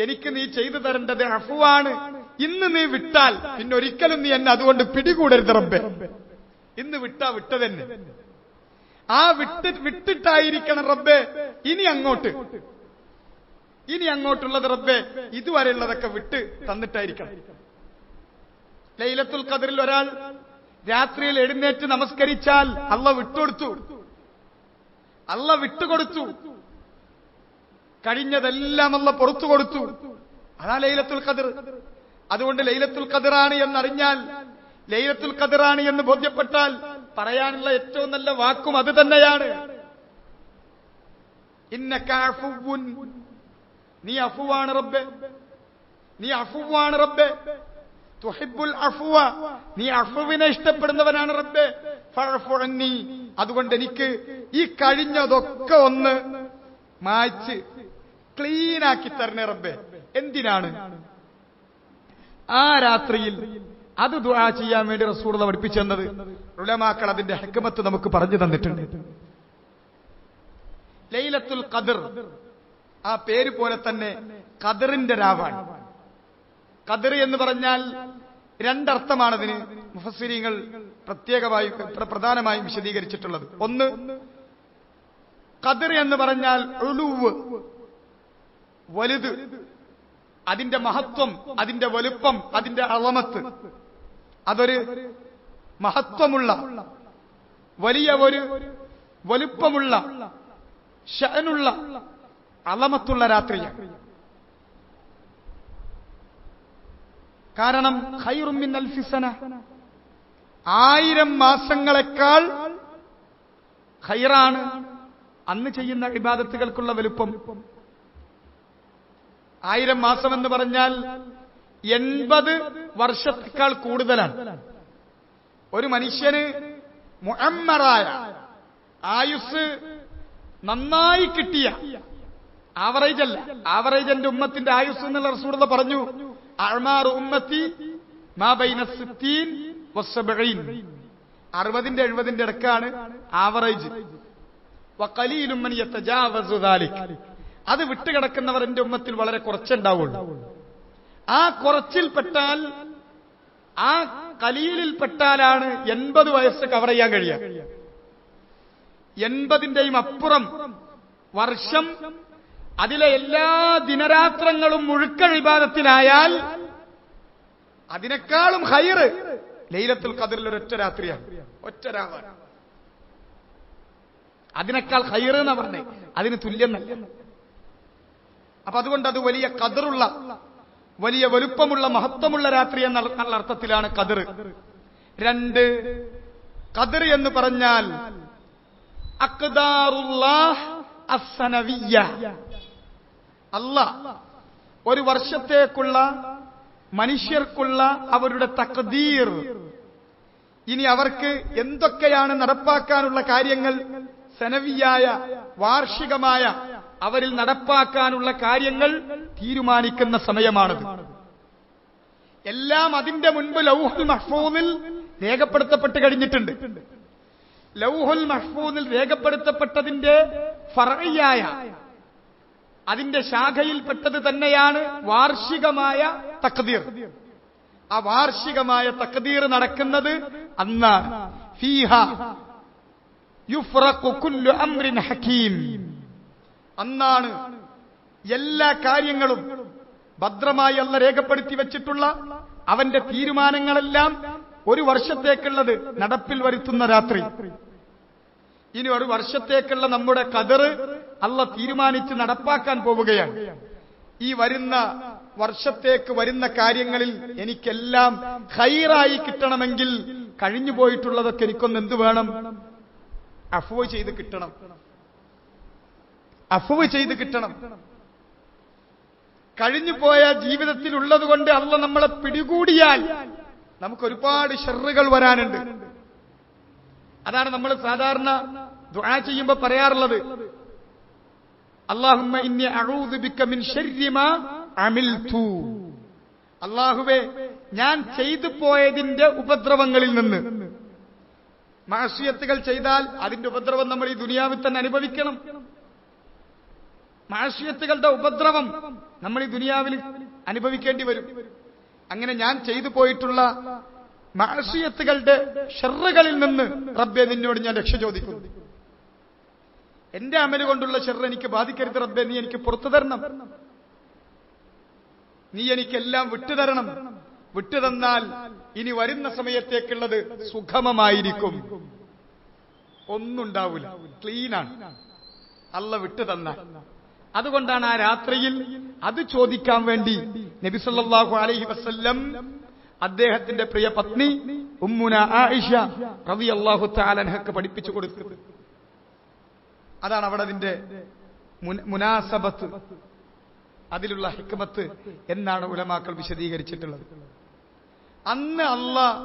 എനിക്ക് നീ ചെയ്തു തരേണ്ടത് അഫ്വാണ്. ഇന്ന് നീ വിട്ടാൽ പിന്നെ ഒരിക്കലും നീ എന്നെ അതുകൊണ്ട് പിടികൂടരുത് റബ്ബേ. ഇന്ന് വിട്ടാ വിട്ടതന്നെ, ആ വിട്ടിട്ടായിരിക്കണം റബ്ബേ ഇനി അങ്ങോട്ടുള്ളത് റബ്ബേ ഇതുവരെയുള്ളതൊക്കെ വിട്ട് തന്നിട്ടായിരിക്കണം. ലൈലത്തുൽ ഖദറിൽ ഒരാൾ രാത്രിയിൽ എഴുന്നേറ്റ് നമസ്കരിച്ചാൽ അള്ളാഹ് വിട്ടുകൊടുത്തു, കഴിഞ്ഞതെല്ലാം അള്ളാഹ് പുറത്തു കൊടുത്തു. അതാ ലൈലത്തുൽ ഖദർ. അതുകൊണ്ട് ലൈലത്തുൽ ഖദറാണ് എന്നറിഞ്ഞാൽ, ലൈലത്തുൽ ഖദറാണ് എന്ന് ബോധ്യപ്പെട്ടാൽ പറയാനുള്ള ഏറ്റവും നല്ല വാക്കും അത് തന്നെയാണ്. ഇന്നക അഫുവ്വുൻ, നീ അഫുവാണ് റബ്ബേ, നീ അഫുവാണ് റബ്ബേ. തുഹിബ്ബുൽ അഫ്വ, നീ അഫ്വിനെ ഇഷ്ടപ്പെടുന്നവനാണ് റബ്ബേ. ഫഅഫു അന്നി, അതുകൊണ്ട് എനിക്ക് ഈ കഴിഞ്ഞതൊക്കെ ഒന്ന് മായ്ച്ച് ക്ലീനാക്കി തരണേ റബ്ബേ. എന്തിനാണ്? ആ രാത്രിയിൽ അത് ദുആ ചെയ്യാൻ വേണ്ടി റസൂലുള്ളാഹി പഠിപ്പിച്ചു തന്നത്. ഉലമാക്കൾ അതിന്റെ ഹിക്മത്ത് നമുക്ക് പറഞ്ഞു തന്നിട്ടുണ്ട്. ലൈലത്തുൽ ഖദർ, ആ പേര് പോലെ തന്നെ ഖദറിന്റെ രാവാണ്. ഖദർ എന്ന് പറഞ്ഞാൽ രണ്ടർത്ഥമാണ് അതിന് മുഫസ്സിരീങ്ങൾ പ്രധാനമായും വിശദീകരിച്ചിട്ടുള്ളത്. ഒന്ന്, ഖദർ എന്ന് പറഞ്ഞാൽ ഉലുവ്, വലുത്, അതിന്റെ മഹത്വം, അതിന്റെ വലുപ്പം, അതിന്റെ അളമത്ത്, അതൊരു മഹത്വമുള്ള വലിയ ഒരു വലുപ്പമുള്ള ഷഅനുള്ള അളമത്തുള്ള രാത്രിയാണ്. കാരണം ഖൈറും മിൻ അൽഫി സന, 1000 മാസങ്ങളെക്കാൾ ഖൈറാണ് അന്ന് ചെയ്യുന്ന ഇബാദത്തുകൾക്കുള്ള വലുപ്പം. 1000 മാസം എന്ന് പറഞ്ഞാൽ 80 വർഷത്തേക്കാൾ കൂടുതലാണ്. ഒരു മനുഷ്യന് മുഅമ്മറായ ആയുസ് നന്നായി കിട്ടിയ, ആവറേജ് അല്ല, ആവറേജ് എന്റെ ഉമ്മത്തിന്റെ ആയുസ് എന്നുള്ള റസൂലുള്ളാഹി പറഞ്ഞു, അഅ്മാറു ഉമ്മത്തി മാ ബൈന 60 വ70, 60ന്റെ 70ന്റെ ഇടക്കാണ് ആവറേജ്. വഖലീലും മൻ യതജാവസു ദാലിക്, അത് വിട്ടുകിടക്കുന്നവർ എന്റെ ഉമ്മത്തിൽ വളരെ കുറച്ചുണ്ടാവുള്ളൂ. ആ കുറച്ചിൽപ്പെട്ടാൽ, ആ ഖലീലിൽപ്പെട്ടാലാണ് 80 വയസ്സ് കവർ ചെയ്യാൻ കഴിയുക. 80ന്റെയും അപ്പുറം വർഷം അതിലെ എല്ലാ ദിനരാത്രങ്ങളും മുഴുക്ക ഇബാദത്തിലായാൽ അതിനേക്കാളും ഖൈറ് ലൈലത്തുൽ ഖദറിൽ ഒരൊറ്റ രാത്രിയാണ്, ഒറ്റ രാവാണ്. അതിനേക്കാൾ ഖൈറ് എന്നാ പറഞ്ഞേ, അതിന് തുല്യം നല്ല. അപ്പൊ അതുകൊണ്ട് അത് വലിയ ഖദറുള്ള, വലിയ വലുപ്പമുള്ള, മഹത്വമുള്ള രാത്രി എന്നുള്ള അർത്ഥത്തിലാണ് ഖദർ. 2, ഖദർ എന്ന് പറഞ്ഞാൽ അഖ്ദാറുല്ലാഹ് അസ്സനവിയ്യ, അല്ലാഹ് ഒരു വർഷത്തേക്കുള്ള മനുഷ്യർക്കുള്ള അവരുടെ തഖ്ദീർ, ഇനി അവർക്ക് എന്തൊക്കെയാണ് നടപ്പാക്കാനുള്ള കാര്യങ്ങൾ, സനവിയായ വാർഷികമായ അവരിൽ നടപ്പാക്കാനുള്ള കാര്യങ്ങൾ തീരുമാനിക്കുന്ന സമയമാണത്. എല്ലാം അതിന്റെ മുൻപ് ലൗഹുൽ മഹ്ഫൂദിൽ രേഖപ്പെടുത്തപ്പെട്ട് കഴിഞ്ഞിട്ടുണ്ട്. ലൗഹുൽ മഹ്ഫൂദിൽ രേഖപ്പെടുത്തപ്പെട്ടതിന്റെ ഫർഇയായ, അതിന്റെ ശാഖയിൽപ്പെട്ടത് തന്നെയാണ് വാർഷികമായ തഖ്ദീർ. ആ വാർഷികമായ തഖ്ദീർ നടക്കുന്നത് അന്നാണ്. ഫീഹാ യുഫ്റഖു കുല്ലു അംറിൻ ഹകീം, അന്നാണ് എല്ലാ കാര്യങ്ങളും ഭദ്രമായി അല്ലാഹ് രേഖപ്പെടുത്തി വെച്ചിട്ടുള്ള അവന്റെ തീരുമാനങ്ങളെല്ലാം ഒരു വർഷത്തേക്കുള്ളത് നടപ്പിൽ വരുത്തുന്ന രാത്രി. ഇനി ഒരു വർഷത്തേക്കുള്ള നമ്മുടെ ഖദർ അല്ലാഹ് തീരുമാനിച്ച് നടപ്പാക്കാൻ പോവുകയാണ്. ഈ വരുന്ന വർഷത്തേക്ക് വരുന്ന കാര്യങ്ങളിൽ എനിക്കെല്ലാം ഖൈറായി കിട്ടണമെങ്കിൽ കഴിഞ്ഞു പോയിട്ടുള്ളതൊക്കെ എനിക്കൊന്ന് എന്ത് വേണം? അഫ്വ് ചെയ്ത് കിട്ടണം, അഫ്വ് ചെയ്ത് കിട്ടണം. കഴിഞ്ഞുപോയ ജീവിതത്തിൽ ഉള്ളത് കൊണ്ട് അല്ലാഹ് നമ്മളെ പിടികൂടിയാൽ നമുക്ക് ഒരുപാട് ഷർറുകൾ വരാനുണ്ട്. അതാണ് നമ്മൾ സാധാരണ ദുആ ചെയ്യുമ്പോൾ പറയാറുള്ളത്, അല്ലാഹുമ്മ ഇന്നി അഊദു ബിക മിൻ ശർരി മാ അമിൽതു. അല്ലാഹുവേ, ഞാൻ ചെയ്തു പോയതിന്റെ ഉപദ്രവങ്ങളിൽ നിന്ന്. മഅസിയത്തുകൾ ചെയ്താൽ അതിന്റെ ഉപദ്രവം നമ്മൾ ഈ ദുനിയാവിൽ തന്നെ അനുഭവിക്കണം. മഅസിയത്തുകളുടെ ഉപദ്രവം നമ്മൾ ഈ ദുനിയാവിൽ അനുഭവിക്കേണ്ടി വരും. അങ്ങനെ ഞാൻ ചെയ്തു പോയിട്ടുള്ള മഅസിയത്തുകളുടെ ഷർറുകളിൽ നിന്ന് റബ്ബേ നിന്നോട് ഞാൻ രക്ഷ ചോദിക്കുന്നു. എന്റെ അമല് കൊണ്ടുള്ള ഷർറ് എനിക്ക് ബാധിക്കരുത് റബ്ബേ, നീ എനിക്ക് പുറത്തു തരണം. നീ എനിക്കെല്ലാം വിട്ടുതരണം. വിട്ടുതന്നാൽ ഇനി വരുന്ന സമയത്തേക്കുള്ളത് സുഖമമായിരിക്കും. ഒന്നുണ്ടാവില്ല, ക്ലീനാണ് അല്ലാഹ് വിട്ടുതന്നാൽ. അതുകൊണ്ടാണ് ആ രാത്രിയിൽ അത് ചോദിക്കാൻ വേണ്ടി നബി സല്ലല്ലാഹു അലൈഹി വസല്ലം അദ്ദേഹത്തിന്റെ പ്രിയ പത്നി ഉമ്മുന ആയിഷ റളിയല്ലാഹു തആല അൻഹക്ക് പഠിപ്പിച്ചു കൊടുത്തത്. അതാണ് അവിടെ അതിന്റെ മുനാസബത്ത്, അതിലുള്ള ഹിക്മത്ത് എന്നാണ് ഉലമാക്കൾ വിശദീകരിച്ചിട്ടുള്ളത്. അന്ന് അല്ലാഹ്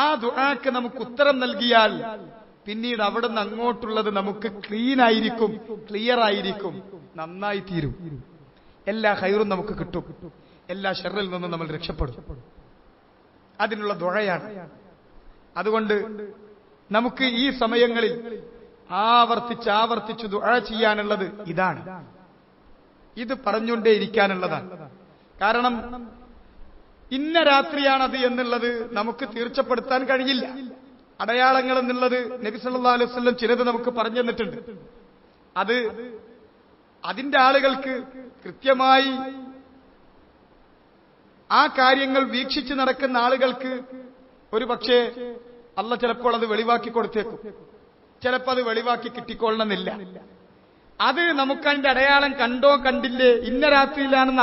ആ ദുആക്ക് നമുക്ക് ഉത്തരം നൽകിയാൽ പിന്നീട് അവിടെ നിന്ന് അങ്ങോട്ടുള്ളത് നമുക്ക് ക്ലീൻ ആയിരിക്കും, ക്ലിയർ ആയിരിക്കും, നന്നായി തീരും. എല്ലാ ഖൈറും നമുക്ക് കിട്ടും, എല്ലാ ഷർറിൽ നിന്നും നമ്മൾ രക്ഷപ്പെടും. അതിനുള്ള ദുആയാണ്. അതുകൊണ്ട് നമുക്ക് ഈ സമയങ്ങളിൽ ആവർത്തിച്ച് ദുആ ചെയ്യാനുള്ളത് ഇതാണ്. ഇത് പറഞ്ഞുകൊണ്ടേ ഇരിക്കാനുള്ളതാണ്. കാരണം ഇന്ന രാത്രിയാണത് എന്നുള്ളത് നമുക്ക് തീർച്ചപ്പെടുത്താൻ കഴിയില്ല. അടയാളങ്ങൾ എന്നുള്ളത് നബി സല്ലല്ലാഹു അലൈഹി വസല്ലം ചിലത് നമുക്ക് പറഞ്ഞു തന്നിട്ടുണ്ട്. അത് അതിന്റെ ആളുകൾക്ക് കൃത്യമായി ആ കാര്യങ്ങൾ വീക്ഷിച്ച് നടക്കുന്ന ആളുകൾക്ക് ഒരു പക്ഷേ അല്ലാഹ് ചിലപ്പോൾ അത് വെളിവാക്കി കൊടുത്തേക്കും, ചിലപ്പോൾ അത് വെളിവാക്കി കിട്ടിക്കൊള്ളണമെന്നില്ല. അത് നമുക്ക് അതിന്റെ അടയാളം കണ്ടോ കണ്ടില്ലേ, ഇന്ന രാത്രിയിലാണെന്ന്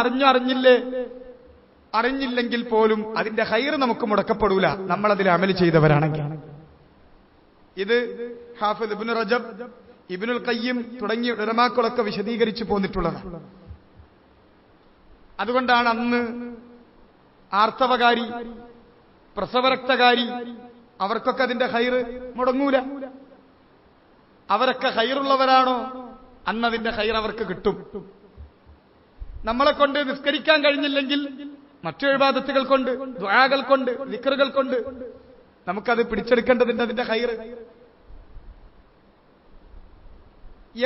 അറിഞ്ഞില്ലെങ്കിൽ പോലും അതിന്റെ ഖൈർ നമുക്ക് മുടക്കപ്പെടൂല, നമ്മളതിൽ അമൽ ചെയ്തവരാണെങ്കിൽ. ഇത് ഹാഫിദ് ഇബ്നു റജബ്, ഇബ്നുൽ ഖയ്യിം തുടങ്ങിയ ഉലമാക്കളൊക്കെ വിശദീകരിച്ചു പോന്നിട്ടുള്ളതാണ്. അതുകൊണ്ടാണ് അന്ന് ആർത്തവകാരി, പ്രസവരക്തകാരി, അവർക്കൊക്കെ അതിന്റെ ഖൈർ മുടങ്ങൂല. അവരൊക്കെ ഖൈറുള്ളവരാണോ അന്നതിന്റെ ഖൈർ അവർക്ക് കിട്ടും. നമ്മളെ കൊണ്ട് നിസ്കരിക്കാൻ കഴിഞ്ഞില്ലെങ്കിൽ മറ്റു ഇബാദത്തുകൾ കൊണ്ട്, ദുആകൾ കൊണ്ട്, ദിക്റുകൾ കൊണ്ട് നമുക്കത് പിടിച്ചെടുക്കേണ്ടതിന്റെ അതിന്റെ ഖൈർ.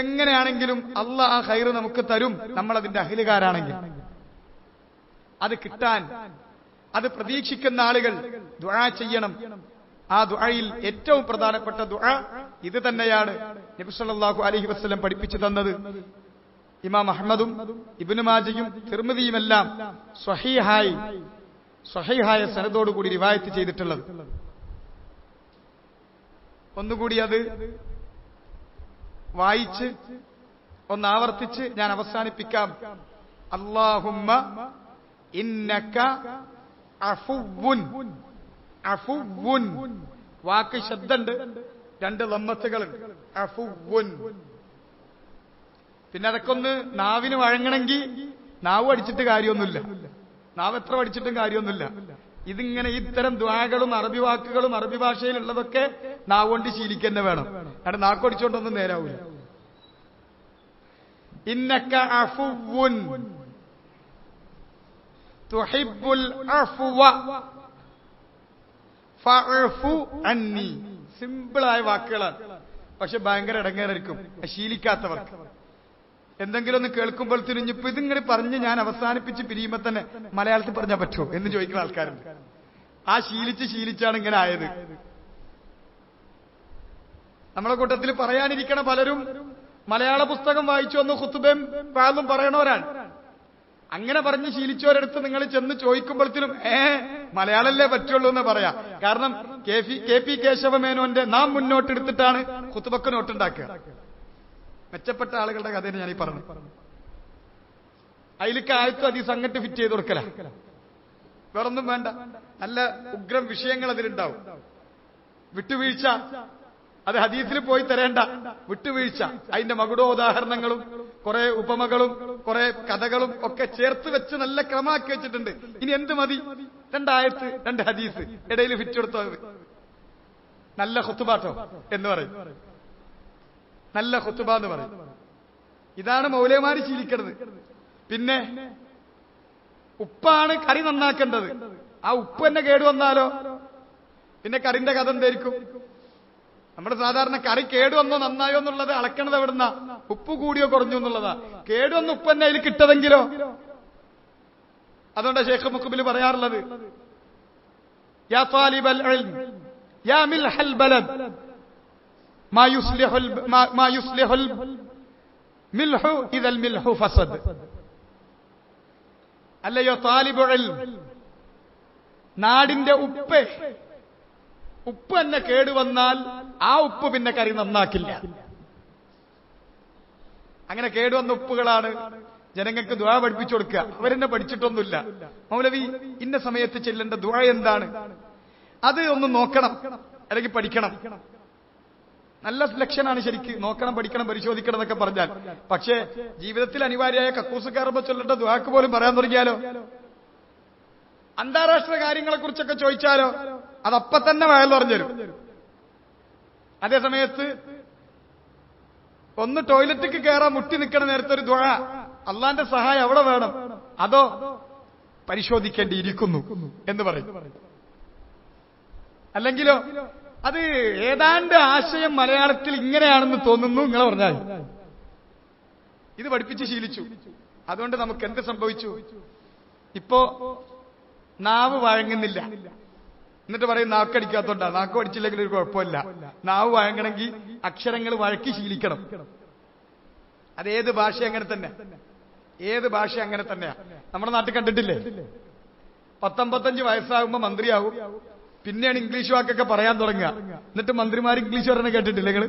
എങ്ങനെയാണെങ്കിലും അല്ലാഹ് ആ ഖൈർ നമുക്ക് തരും, നമ്മൾ അതിന്റെ അഹ്ലുകാരാണെങ്കിൽ. അത് കിട്ടാൻ, അത് പ്രതീക്ഷിക്കുന്ന ആളുകൾ ദുആ ചെയ്യണം. ആ ദുആയിൽ ഏറ്റവും പ്രധാനപ്പെട്ട ദുആ ഇത് തന്നെയാണ് നബി സല്ലല്ലാഹു അലൈഹി വസല്ലം പഠിപ്പിച്ചു തന്നത്. ഇമാം അഹ്മദും ഇബ്നു മാജയും തിർമിദിയുമെല്ലാം സ്വഹീഹായ സനദോടുകൂടി റിവായത്ത് ചെയ്തിട്ടുള്ളത്. ഒന്നുകൂടി അത് വായിച്ച് ഒന്നാവർത്തിച്ച് ഞാൻ അവസാനിപ്പിക്കാം. അല്ലാഹുമ്മ ഇന്നക അഫുവ്വുൻ. അഫുവ്വുൻ വാക്ക് ശബ്ദമുണ്ട്, രണ്ട് ലമ്മത്തുകളുണ്ട്. അഫുവ്വുൻ. പിന്നെ അതൊക്കെ ഒന്ന് നാവിന് വഴങ്ങണമെങ്കിൽ നാവ് അടിച്ചിട്ട് കാര്യമൊന്നുമില്ല, നാവ് എത്ര പഠിച്ചിട്ടും കാര്യമൊന്നുമില്ല. ഇതിങ്ങനെ ഇത്തരം ദ്വാകളും അറബി വാക്കുകളും അറബി ഭാഷയിലുള്ളതൊക്കെ നാവ് കൊണ്ട് ശീലിക്കന്നെ വേണം. കാരണം നാക്കൊടിച്ചോണ്ടൊന്നും നേരാവൂല. ഇന്നക അഫുവ്വുൻ തുഹിബ്ബുൽ അഫ്വ ഫഅഫു അന്നി. സിമ്പിളായ വാക്കുകളാണ്, പക്ഷെ ഭയങ്കര ഇടങ്ങേറായിരിക്കും ശീലിക്കാത്തവർക്ക്. എന്തെങ്കിലും ഒന്ന് കേൾക്കുമ്പോൾ തിരിഞ്ഞിപ്പോ ഇതിങ്ങനെ പറഞ്ഞ് ഞാൻ അവസാനിപ്പിച്ച് പിരിയുമ്പോ തന്നെ മലയാളത്തിൽ പറഞ്ഞാൽ പറ്റുമോ എന്ന് ചോദിക്കുന്ന ആൾക്കാരുണ്ട്. ആ ശീലിച്ചാണ് ഇങ്ങനെ ആയത്. നമ്മളെ കൂട്ടത്തിൽ പറയാനിരിക്കണ പലരും മലയാള പുസ്തകം വായിച്ചു വന്ന് ഖുതുബയും വാളും പറയണവരാണ്. അങ്ങനെ പറഞ്ഞ് ശീലിച്ചവരടുത്ത് നിങ്ങൾ ചെന്ന് ചോദിക്കുമ്പോഴത്തേനും മലയാളല്ലേ പറ്റുള്ളൂ എന്ന് പറയാ. കാരണം കെ പി കേശവമേനോന്റെ നാം മുന്നോട്ടെടുത്തിട്ടാണ് ഖുതുബക്ക് നോട്ടുണ്ടാക്കുക. മെച്ചപ്പെട്ട ആളുകളുടെ കഥയാണ് ഞാനീ പറഞ്ഞു. അതിലേക്ക് ആയത്തും അതി സംഘട്ട് ഫിറ്റ് ചെയ്ത് കൊടുക്കല, വേറൊന്നും വേണ്ട. നല്ല ഉഗ്രം വിഷയങ്ങൾ അതിലുണ്ടാവും. വിട്ടുവീഴ്ച അത് ഹദീസിൽ പോയി തരേണ്ട വിട്ടുവീഴ്ച, അതിന്റെ മകുടോദാഹരണങ്ങളും കുറെ ഉപമകളും കുറെ കഥകളും ഒക്കെ ചേർത്ത് വെച്ച് നല്ല ക്രമാക്കി വെച്ചിട്ടുണ്ട്. ഇനി എന്ത് മതി? രണ്ടായത്ത്, രണ്ട് ഹദീസ്, ഇടയിൽ ഫിറ്റ് കൊടുത്തത്. നല്ല ഖുതുബാട്ടോ എന്ന് പറയും, നല്ല ഖുതുബ എന്ന് പറയും. ഇതാണ് മൗലവിമാര് ശീലിക്കുന്നത്. പിന്നെ ഉപ്പാണ് കറി നന്നാക്കേണ്ടത്. ആ ഉപ്പ് തന്നെ കേടുവന്നാലോ പിന്നെ കറിന്റെ കഥ എന്തായിരിക്കും? നമ്മുടെ സാധാരണ കറി കേടുവന്നോ നന്നായോ എന്നുള്ളത് അളക്കണത് എവിടുന്ന? ഉപ്പ് കൂടിയോ കുറഞ്ഞു എന്നുള്ളതാ. കേടുവന്ന് ഉപ്പ് തന്നെ അതിൽ കിട്ടതെങ്കിലോ? അതുകൊണ്ടാണ് ശൈഖ് മുഖ്ബിൽ പറയാറുള്ളത്, യാ താലിബൽ ഇൽം യാ മിൽഹൽ ബലദ് മാ യുസ്ലിഹുൽ മിൽഹു ഇദൽ മിൽഹു ഫസദ്. അല്ലയോ താലിബുൽ ഇൽം, നാടിന്റെ ഉപ്പ് തന്നെ കേടുവന്നാൽ ആ ഉപ്പ് പിന്നെ കറി നന്നാക്കില്ല. അങ്ങനെ കേടുവന്ന ഉപ്പുകളാണ് ജനങ്ങൾക്ക് ദുആ പഠിപ്പിച്ചു കൊടുക്കുക. അവരെന്നെ പഠിച്ചിട്ടൊന്നുമില്ല. മൗലവി ഇന്ന സമയത്ത് ചെല്ലേണ്ട ദുആ എന്താണ്, അത് ഒന്ന് നോക്കണം, അല്ലെങ്കിൽ പഠിക്കണം. നല്ല ലക്ഷണമാണ് ശരിക്ക്. നോക്കണം, പഠിക്കണം, പരിശോധിക്കണം എന്നൊക്കെ പറഞ്ഞാൽ. പക്ഷേ ജീവിതത്തിൽ അനിവാര്യമായ കക്കൂസ് കയറുമ്പോൾ ചൊല്ലേണ്ട ദുആക്ക് പോലും പറയാൻ തുടങ്ങിയാലോ, അന്താരാഷ്ട്ര കാര്യങ്ങളെ കുറിച്ചൊക്കെ ചോദിച്ചാലോ അതപ്പ തന്നെ വയൽ പറഞ്ഞുതരും. അതേ സമയത്ത് ഒന്ന് ടോയ്ലറ്റിക്ക് കയറാൻ മുട്ടി നിൽക്കണ നേരത്തെ ഒരു ദുആ, അള്ളാന്റെ സഹായം അവിടെ വേണം, അതോ പരിശോധിക്കേണ്ടിയിരിക്കുന്നു എന്ന് പറയും. അല്ലെങ്കിലോ അത് ഏതാണ്ട് ആശയം മലയാളത്തിൽ ഇങ്ങനെയാണെന്ന് തോന്നുന്നു നിങ്ങളെ പറഞ്ഞാൽ. ഇത് പഠിപ്പിച്ച് ശീലിച്ചു. അതുകൊണ്ട് നമുക്ക് എന്ത് സംഭവിച്ചു? ഇപ്പോ നാവ് വഴങ്ങുന്നില്ല, എന്നിട്ട് പറയും നാക്കടിക്കാത്തോണ്ടാ. നാക്ക് പഠിച്ചില്ലെങ്കിൽ ഒരു കുഴപ്പമില്ല. നാവ് വഴങ്ങണമെങ്കിൽ അക്ഷരങ്ങൾ വഴക്കി ശീലിക്കണം. അതേത് ഭാഷ അങ്ങനെ തന്നെ, ഏത് ഭാഷ അങ്ങനെ തന്നെയാ. നമ്മുടെ നാട്ടിൽ കണ്ടിട്ടില്ലേ, 19-55 വയസ്സാകുമ്പോ മന്ത്രിയാവും, പിന്നെയാണ് ഇംഗ്ലീഷ് വാക്കൊക്കെ പറയാൻ തുടങ്ങുക. എന്നിട്ട് മന്ത്രിമാർ ഇംഗ്ലീഷ് പറയുന്നത് കേട്ടിട്ടില്ലേ നിങ്ങൾ?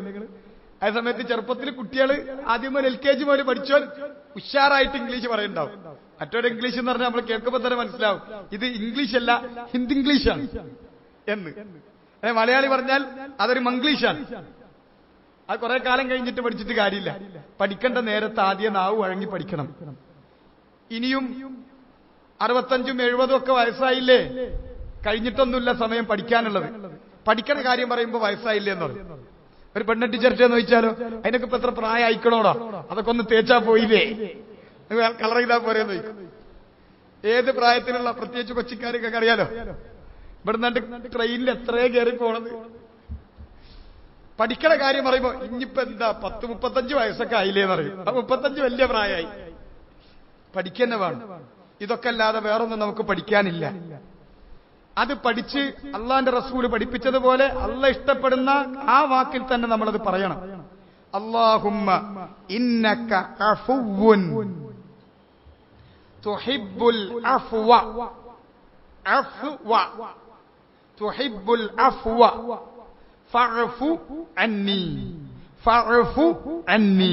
ആ സമയത്ത് ചെറുപ്പത്തിൽ കുട്ടികൾ ആദ്യം മുതൽ LKG മുതൽ പഠിച്ചോ ഉഷാറായിട്ട് ഇംഗ്ലീഷ് പറയുണ്ടാവും. മറ്റൊരു ഇംഗ്ലീഷ് എന്ന് പറഞ്ഞാൽ നമ്മൾ കേൾക്കുമ്പോൾ തന്നെ മനസ്സിലാവും ഇത് ഇംഗ്ലീഷ് അല്ല, ഹിന്ദി ഇംഗ്ലീഷാണ് എന്ന്. മലയാളി പറഞ്ഞാൽ അതൊരു മംഗ്ലീഷാണ്. അത് കുറെ കാലം കഴിഞ്ഞിട്ട് പഠിച്ചിട്ട് കാര്യമില്ല. പഠിക്കേണ്ട നേരത്ത് ആദ്യം നാവ് വഴങ്ങി പഠിക്കണം. ഇനിയും 65-70 ഒക്കെ വയസ്സായില്ലേ, കഴിഞ്ഞിട്ടൊന്നുമില്ല സമയം പഠിക്കാനുള്ളത്. പഠിക്കണ കാര്യം പറയുമ്പോൾ വയസ്സായില്ലേ എന്ന് പറയും. ഒരു പെണ്ണ ടീച്ചർച്ചെന്ന് ചോദിച്ചാലോ, അതിനൊക്കെ ഇപ്പൊ എത്ര പ്രായം അയക്കണോടാ, അതൊക്കെ ഒന്ന് തേച്ചാ പോയില്ലേ, കളർ ചെയ്താൽ പോരെന്ന് ചോദിക്കും. ഏത് പ്രായത്തിലുള്ള, പ്രത്യേകിച്ച് കൊച്ചിക്കാരൊക്കെ അറിയാലോ, ഇവിടുന്ന് ട്രെയിനിൽ എത്രയോ കയറി പോണത്. പഠിക്കണ കാര്യം പറയുമ്പോ ഇനിയിപ്പോ എന്താ 10-35 വയസ്സൊക്കെ ആയില്ലേന്ന് പറയും. ആ 35 വലിയ പ്രായമായി. പഠിക്കന്നെ വേണം. ഇതൊക്കെ അല്ലാതെ വേറൊന്നും നമുക്ക് പഠിക്കാനില്ല. അത് പഠിച്ച് അള്ളാന്റെ റസൂല് പഠിപ്പിച്ചതുപോലെ അള്ളാഹ് ഇഷ്ടപ്പെടുന്ന ആ വാക്കിൽ തന്നെ നമ്മളത് പറയണം. അല്ലാഹുമ്മ ഇന്നക അഫുവ്വുൻ തുഹിബ്ബുൽ അഫ്വ തുഹിബ്ബുൽ അഫ്വ ഫഅഫു അന്നി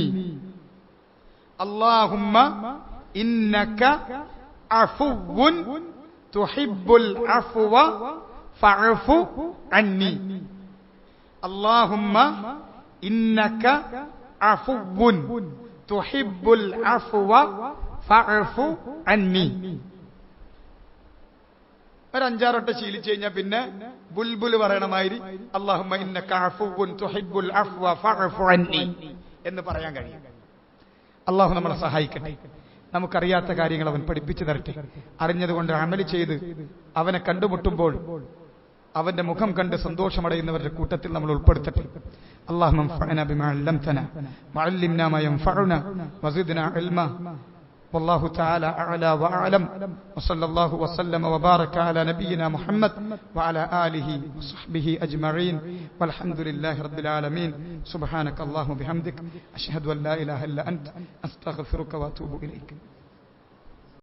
അല്ലാഹുമ്മ ഇന്നക അഫുവ്വുൻ തുഹിബ്ബുൽ അഫ്വ ഫഅഫു അന്നി അല്ലാഹുമ്മ ഇന്നക അഫുവ്വുൻ തുഹിബ്ബുൽ അഫ്വ ഫഅഫു അന്നി. ഒരു 5-6 വട്ടം ശീലിച്ചു കഴിഞ്ഞാൽ പിന്നെ ബുൽബുൽ പറയണമാതിരി അല്ലാഹുമ്മ ഇന്നക അഫുവ്വുൻ തുഹിബ്ബുൽ അഫ്വ ഫഅഫു അന്നി എന്ന് പറയാൻ കഴിയും. അല്ലാഹു നമ്മളെ സഹായിക്കട്ടെ. നമുക്കറിയാത്ത കാര്യങ്ങൾ അവൻ പഠിപ്പിച്ചു തരട്ടെ. അറിഞ്ഞതുകൊണ്ട് അമല് ചെയ്ത് അവനെ കണ്ടുമുട്ടുമ്പോൾ അവന്റെ മുഖം കണ്ട് സന്തോഷമടയുന്നവരുടെ കൂട്ടത്തിൽ നമ്മൾ ഉൾപ്പെടുത്തട്ടെ. اللهم انفعنا بما علمتنا وعلمنا ما ينفعنا وزدنا علما والله تعالى أعلى وأعلم وصلى الله وسلم وبارك على نبينا محمد وعلى آله وصحبه أجمعين والحمد لله رب العالمين. سبحانك اللهم وبحمدك أشهد أن لا إله إلا أنت أستغفرك وأتوب إليك.